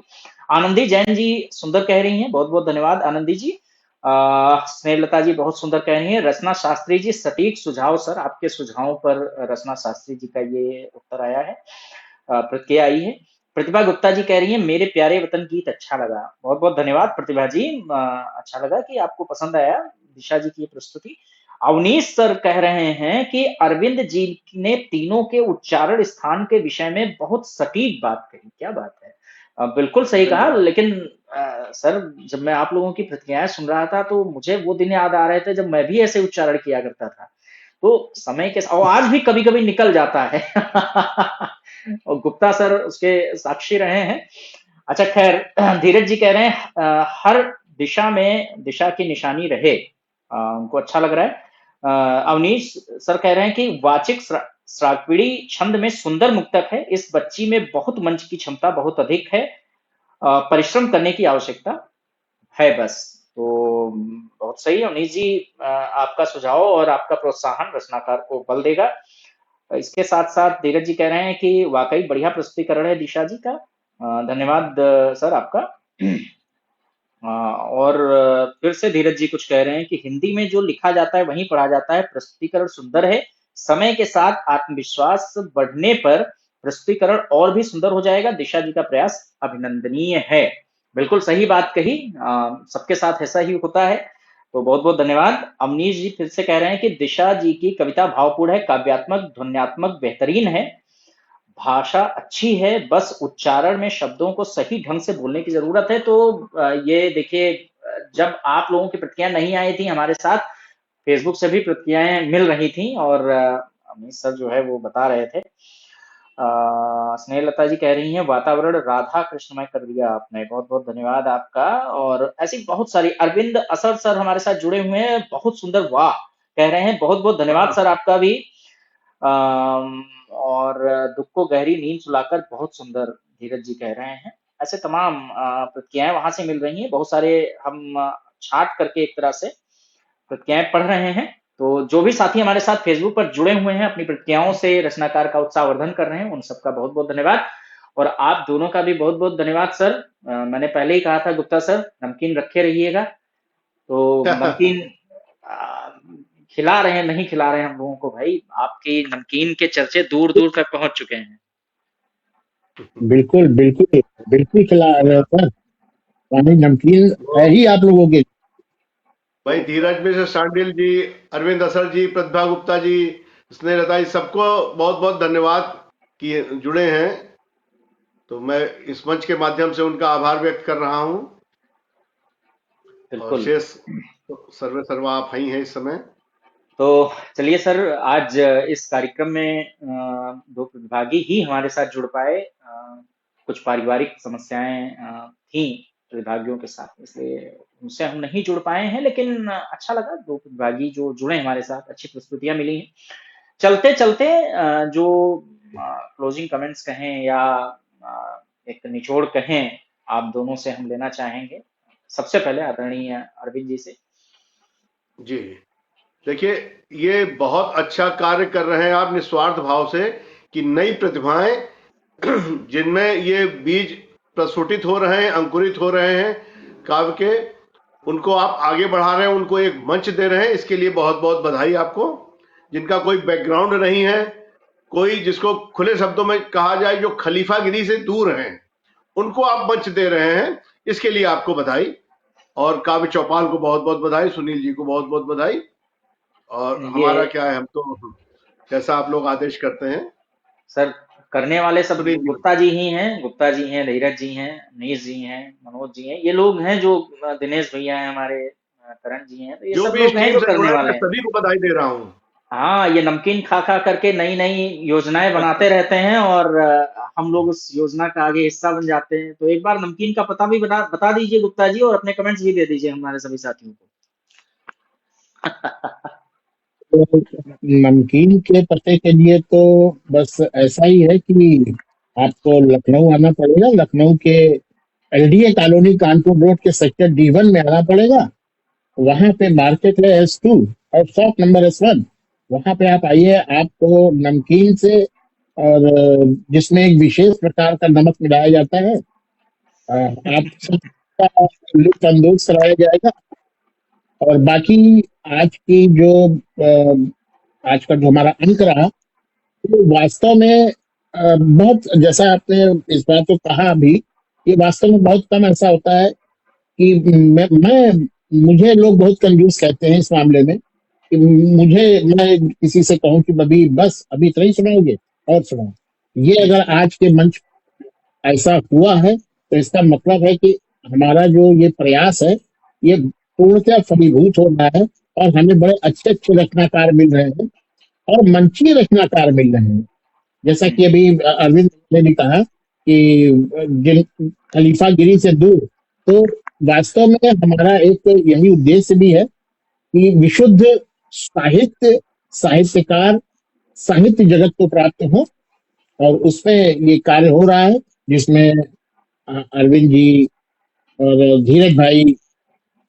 आनंदी जैन जी सुंदर कह रही हैं, बहुत बहुत धन्यवाद आनंदी जी। स्नेहलता जी बहुत सुंदर कह रही हैं। रचना शास्त्री जी सटीक सुझाव सर, आपके सुझावों पर रचना शास्त्री जी का ये उत्तर आया है, प्रतिक्रिया आई है। प्रतिभा गुप्ता जी कह रही हैं मेरे प्यारे वतन गीत अच्छा लगा। बहुत बहुत धन्यवाद प्रतिभा जी, अच्छा लगा कि आपको पसंद आया दिशा जी की ये प्रस्तुति। अवनीश सर कह रहे हैं कि अरविंद जी ने तीनों के उच्चारण स्थान के विषय में बहुत सटीक बात कही। क्या बात है, बिल्कुल सही कहा। धन्यवाद लेकिन सर जब मैं आप लोगों की प्रतिक्रियाएं सुन रहा था तो मुझे वो दिन याद आ रहे थे जब मैं भी ऐसे उच्चारण किया करता था। तो समय के और आज भी कभी कभी निकल जाता है और गुप्ता सर उसके साक्षी रहे हैं। अच्छा खैर, धीरज जी कह रहे हैं हर दिशा में दिशा की निशानी रहे, उनको अच्छा लग रहा है। अवनीश सर कह रहे हैं कि वाचिक श्रावणी छंद में सुंदर मुक्तक है, इस बच्ची में बहुत मंच की क्षमता बहुत अधिक है, परिश्रम करने की आवश्यकता है बस। तो बहुत सही अवनीश जी, आपका सुझाव और आपका प्रोत्साहन रचनाकार को बल देगा। इसके साथ साथ धीरज जी कह रहे हैं कि वाकई बढ़िया प्रस्तुतिकरण है दिशा जी का, धन्यवाद सर आपका। और फिर से धीरज जी कुछ कह रहे हैं कि हिंदी में जो लिखा जाता है वहीं पढ़ा जाता है, प्रस्तुतिकरण सुंदर है, समय के साथ आत्मविश्वास बढ़ने पर प्रस्तुतिकरण और भी सुंदर हो जाएगा, दिशा जी का प्रयास अभिनंदनीय है। बिल्कुल सही बात कही, सबके साथ ऐसा ही होता है। तो बहुत बहुत धन्यवाद। अवनीश जी फिर से कह रहे हैं कि दिशा जी की कविता भावपूर्ण है, काव्यात्मक ध्वन्यात्मक बेहतरीन है, भाषा अच्छी है, बस उच्चारण में शब्दों को सही ढंग से बोलने की जरूरत है। तो ये देखिए, जब आप लोगों की प्रतिक्रिया नहीं आई थी हमारे साथ, फेसबुक से भी प्रतिक्रियाएं मिल रही थी और अमित सर जो है वो बता रहे थे। स्नेहलता जी कह रही हैं वातावरण राधा कृष्णमय कर दिया आपने, बहुत बहुत धन्यवाद आपका। और ऐसी बहुत सारी, अरविंद असर सर हमारे साथ जुड़े हुए हैं, बहुत सुंदर वाह कह रहे हैं, बहुत बहुत धन्यवाद सर आपका भी। और दुख को गहरी नींद सुलाकर बहुत सुंदर, धीरज जी कह रहे हैं। ऐसे तमाम प्रतिक्रियाएं वहां से मिल रही हैं, बहुत सारे हम छाट करके एक तरह से प्रतिक्रियाएं पढ़ रहे हैं। तो जो भी साथी हमारे साथ फेसबुक पर जुड़े हुए हैं, अपनी प्रतिक्रियाओं से रचनाकार का उत्साहवर्धन कर रहे हैं, उन सबका बहुत बहुत धन्यवाद। और आप दोनों का भी बहुत बहुत धन्यवाद सर। मैंने पहले ही कहा था गुप्ता सर, नमकीन रखे रहिएगा। तो नमकीन आ, खिला रहे हैं नहीं खिला रहे हैं हम लोगों को भाई, आपकी नमकीन के चर्चे दूर दूर तक पहुंच चुके हैं। बिल्कुल बिल्कुल बिल्कुल खिला रहे सर, पानी नमकीन है ही आप लोगों के। भाई धीरज मिश्र सांडिल जी, अरविंद असर जी, प्रतिभा गुप्ता जी, स्नेहलता जी, सबको बहुत बहुत धन्यवाद कि जुड़े हैं। तो मैं इस मंच के माध्यम से उनका आभार व्यक्त कर रहा हूं। और बिल्कुल। शेष सर्वे सर्वा आप ही हैं इस समय। तो चलिए सर, आज इस कार्यक्रम में दो प्रतिभागी ही हमारे साथ जुड़ पाए। कुछ पारिवारिक समस्याएं थी प्रतिभागियों के साथ, इसलिए उनसे हम नहीं जुड़ पाए हैं, लेकिन अच्छा लगा दो प्रतिभागी जो जुड़े हमारे साथ, अच्छी प्रस्तुतियां मिली हैं। चलते चलते जो क्लोजिंग कमेंट्स कहें या एक निचोड़ कहें, आप दोनों से हम लेना चाहेंगे। सबसे पहले आदरणीय अरविंद जी से। जी देखिए, ये बहुत अच्छा कार्य कर रहे हैं आप निस्वार्थ भाव से कि नई प्रतिभाएं जिनमें ये बीज प्रस्फुटित हो रहे हैं, अंकुरित हो रहे हैं काव्य के, उनको आप आगे बढ़ा रहे हैं, उनको एक मंच दे रहे हैं। इसके लिए बहुत बहुत बधाई आपको। जिनका कोई बैकग्राउंड नहीं है, कोई जिसको खुले शब्दों में कहा जाए जो खलीफागिरी से दूर हैं, उनको आप मंच दे रहे हैं, इसके लिए आपको बधाई। और काव्य चौपाल को बहुत बहुत बधाई, सुनील जी को बहुत बहुत बधाई। और हमारा क्या है, हम तो जैसा आप लोग आदेश करते हैं सर। करने वाले सब सुनील जी। गुप्ता जी ही हैं, गुप्ता जी हैं, धीरज जी हैं, मनीष जी हैं, मनोज जी हैं, ये लोग हैं जो दिनेश भैया हैं हमारे, करण जी हैं, तो ये जो सब भी इस लोग हैं टीम जो से करने जुड़े हैं, वाले मैं हैं। सभी को बधाई दे रहा हूँ। हाँ, ये नमकीन खा खा करके नई नई योजनाएं बनाते रहते हैं और हम लोग उस योजना का आगे हिस्सा बन जाते हैं। तो एक बार नमकीन का पता भी बता दीजिए गुप्ता जी, और अपने कमेंट्स भी दे दीजिए हमारे सभी साथियों को। तो नमकीन के पते के लिए तो बस ऐसा ही है कि आपको लखनऊ आना पड़ेगा। लखनऊ के एलडीए कॉलोनी कानपुर रोड के सेक्टर D1 में आना पड़ेगा। वहां पे मार्केट है S2 और शॉप नंबर S1। वहां पे आप आइए, आपको नमकीन से और जिसमें एक विशेष प्रकार का नमक मिलाया जाता है, आप सबका लुत्फ अंदोज कराया जाएगा। और बाकी आज की जो आज का जो हमारा अंक रहा, तो वास्तव में बहुत, जैसा आपने इस बात को कहा अभी, ये वास्तव में बहुत कम ऐसा होता है कि मुझे लोग बहुत कंजूस कहते हैं इस मामले में कि मैं किसी से कहूं कि अभी इतना ही सुनाओगे और सुनाओ। ये अगर आज के मंच ऐसा हुआ है तो इसका मतलब है कि हमारा जो ये प्रयास है ये पूर्णतः फलीभूत हो रहा है और हमें बड़े अच्छे अच्छे रचनाकार मिल रहे हैं और मंचीय रचनाकार मिल रहे हैं। जैसा कि अभी अरविंद ने भी कहा कि जिन खलीफागिरी से दूर, तो वास्तव में हमारा एक यही उद्देश्य भी है कि विशुद्ध साहित्य, साहित्यकार, साहित्य जगत को प्राप्त हो, और उसमें ये कार्य हो रहा है जिसमें अरविंद जी और धीरज भाई,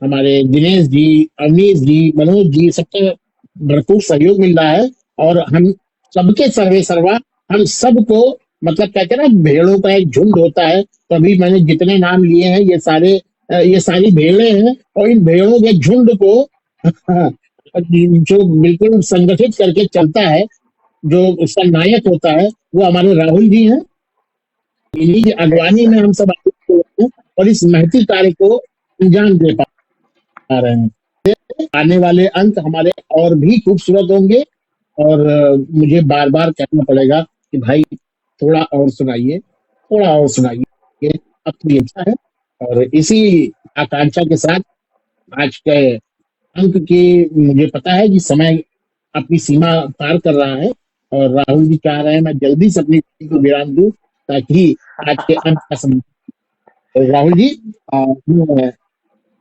हमारे दिनेश जी, अवनीश जी, मनोज जी, सबका भरपूर सहयोग मिल रहा है। और हम सबके सर्वे सर्वा, हम सबको, मतलब कहते हैं ना भेड़ों का एक झुंड होता है, तो अभी मैंने जितने नाम लिए हैं ये सारी भेड़ें हैं, और इन भेड़ों के झुंड को जो बिल्कुल संगठित करके चलता है, जो उसका नायक होता है, वो हमारे राहुल जी हैं। इन्हीं की अगवानी में हम सब आगे हैं और इस महती कार्य को अंजाम दे पा रहे हैं। आने वाले अंक हमारे और भी खूबसूरत होंगे, और मुझे बार बार कहना पड़ेगा कि भाई थोड़ा और सुनाइए, थोड़ा और सुनाइए, अपनी इच्छा है। और इसी आकांक्षा के साथ आज के अंक की, मुझे पता है कि समय अपनी सीमा पार कर रहा है और राहुल जी चाह रहे हैं मैं जल्दी से अपनी को विराम दूं ताकि आज के अंक का समय। तो राहुल जी, मैं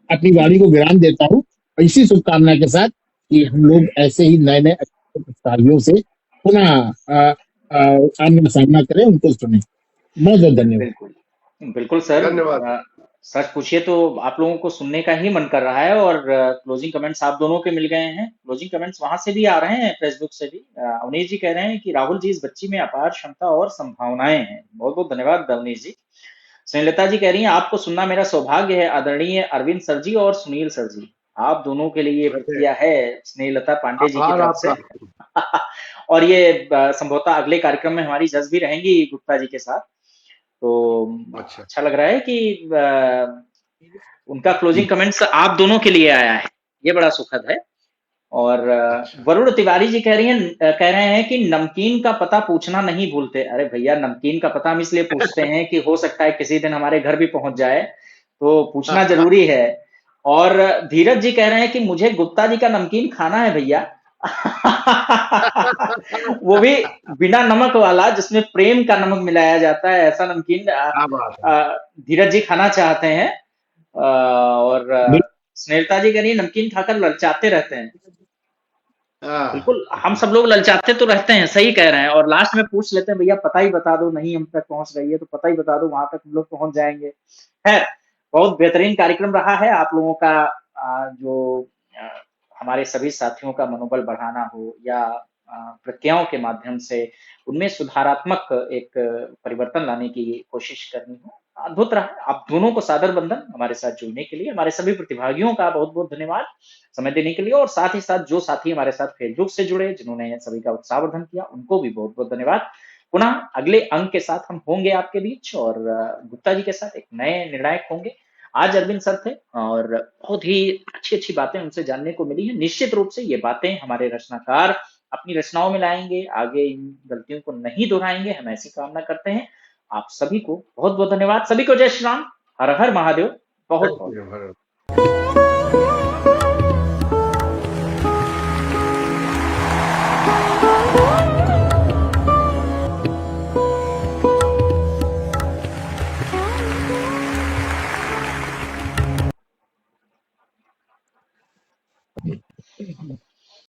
अपनी वाणी को विराम देता हूँ इसी शुभकामना के साथ कि हम लोग ऐसे ही नए नए प्रतिभागियों से पुनः आमना सामना करें, उनको सुने। बहुत बहुत धन्यवाद। बिल्कुल बिल्कुल सर, धन्यवाद। सच पूछिए तो आप लोगों को सुनने का ही मन कर रहा है, और क्लोजिंग कमेंट्स आप दोनों के मिल गए हैं। क्लोजिंग कमेंट्स वहां से भी आ रहे हैं, फेसबुक से भी। अवनीश जी कह रहे हैं कि राहुल जी, इस बच्ची में अपार क्षमता और संभावनाएं हैं। बहुत बहुत धन्यवाद अवनीश जी। स्नेहलता जी कह रही हैं, आपको सुनना मेरा सौभाग्य है आदरणीय अरविंद सर जी और सुनील सर जी। आप दोनों के लिए ये वैसे प्रतिक्रिया है स्नेहलता पांडे जी की आभार तरफ से। आपका। और ये संभवतः अगले कार्यक्रम में हमारी जज भी रहेंगी गुप्ता जी के साथ। तो अच्छा अच्छा लग रहा है कि उनका क्लोजिंग कमेंट्स आप दोनों के लिए आया है, ये बड़ा सुखद है। और अच्छा। वरुण तिवारी जी कह रहे हैं कि नमकीन का पता पूछना नहीं भूलते। अरे भैया, नमकीन का पता हम इसलिए पूछते हैं कि हो सकता है किसी दिन हमारे घर भी पहुंच जाए, तो पूछना जरूरी है। और धीरज जी कह रहे हैं कि मुझे गुप्ता जी का नमकीन खाना है भैया। वो भी बिना नमक वाला, जिसमें प्रेम का नमक मिलाया जाता है, ऐसा नमकीन क्या बात है। धीरज जी खाना चाहते हैं। और स्नेहलता जी कह रही है नमकीन खाकर ललचाते रहते हैं। हाँ, बिल्कुल, हम सब लोग ललचाते तो रहते हैं, सही कह रहे हैं। और लास्ट में पूछ लेते हैं, भैया पता ही बता दो, नहीं हम तक पहुंच रही है तो पता ही बता दो, वहां तक हम लोग पहुंच जाएंगे। है, बहुत बेहतरीन कार्यक्रम रहा है। आप लोगों का जो अ, हमारे सभी साथियों का मनोबल बढ़ाना हो, या प्रक्रियाओं के माध्यम से उनमें सुधारात्मक एक परिवर्तन लाने की कोशिश करनी हो, अद्भुत रहा। आप दोनों को सादर बंधन हमारे साथ जुड़ने के लिए। हमारे सभी प्रतिभागियों का बहुत बहुत धन्यवाद समय देने के लिए। और साथ ही साथ जो साथी हमारे साथ फेसबुक से जुड़े, जिन्होंने सभी का उत्साहवर्धन किया, उनको भी बहुत बहुत धन्यवाद। पुनः अगले अंक के साथ हम होंगे आपके बीच, और गुप्ता जी के साथ एक नए निर्णायक होंगे। आज अरविंद सर थे, और बहुत ही अच्छी अच्छी बातें उनसे जानने को मिली है। निश्चित रूप से ये बातें हमारे रचनाकार अपनी रचनाओं में लाएंगे, आगे इन गलतियों को नहीं दोहराएंगे, हम ऐसी कामना करते हैं। आप सभी को बहुत बहुत धन्यवाद। सभी को जय श्री राम, हर हर महादेव। बहुत बहुत धन्यवाद।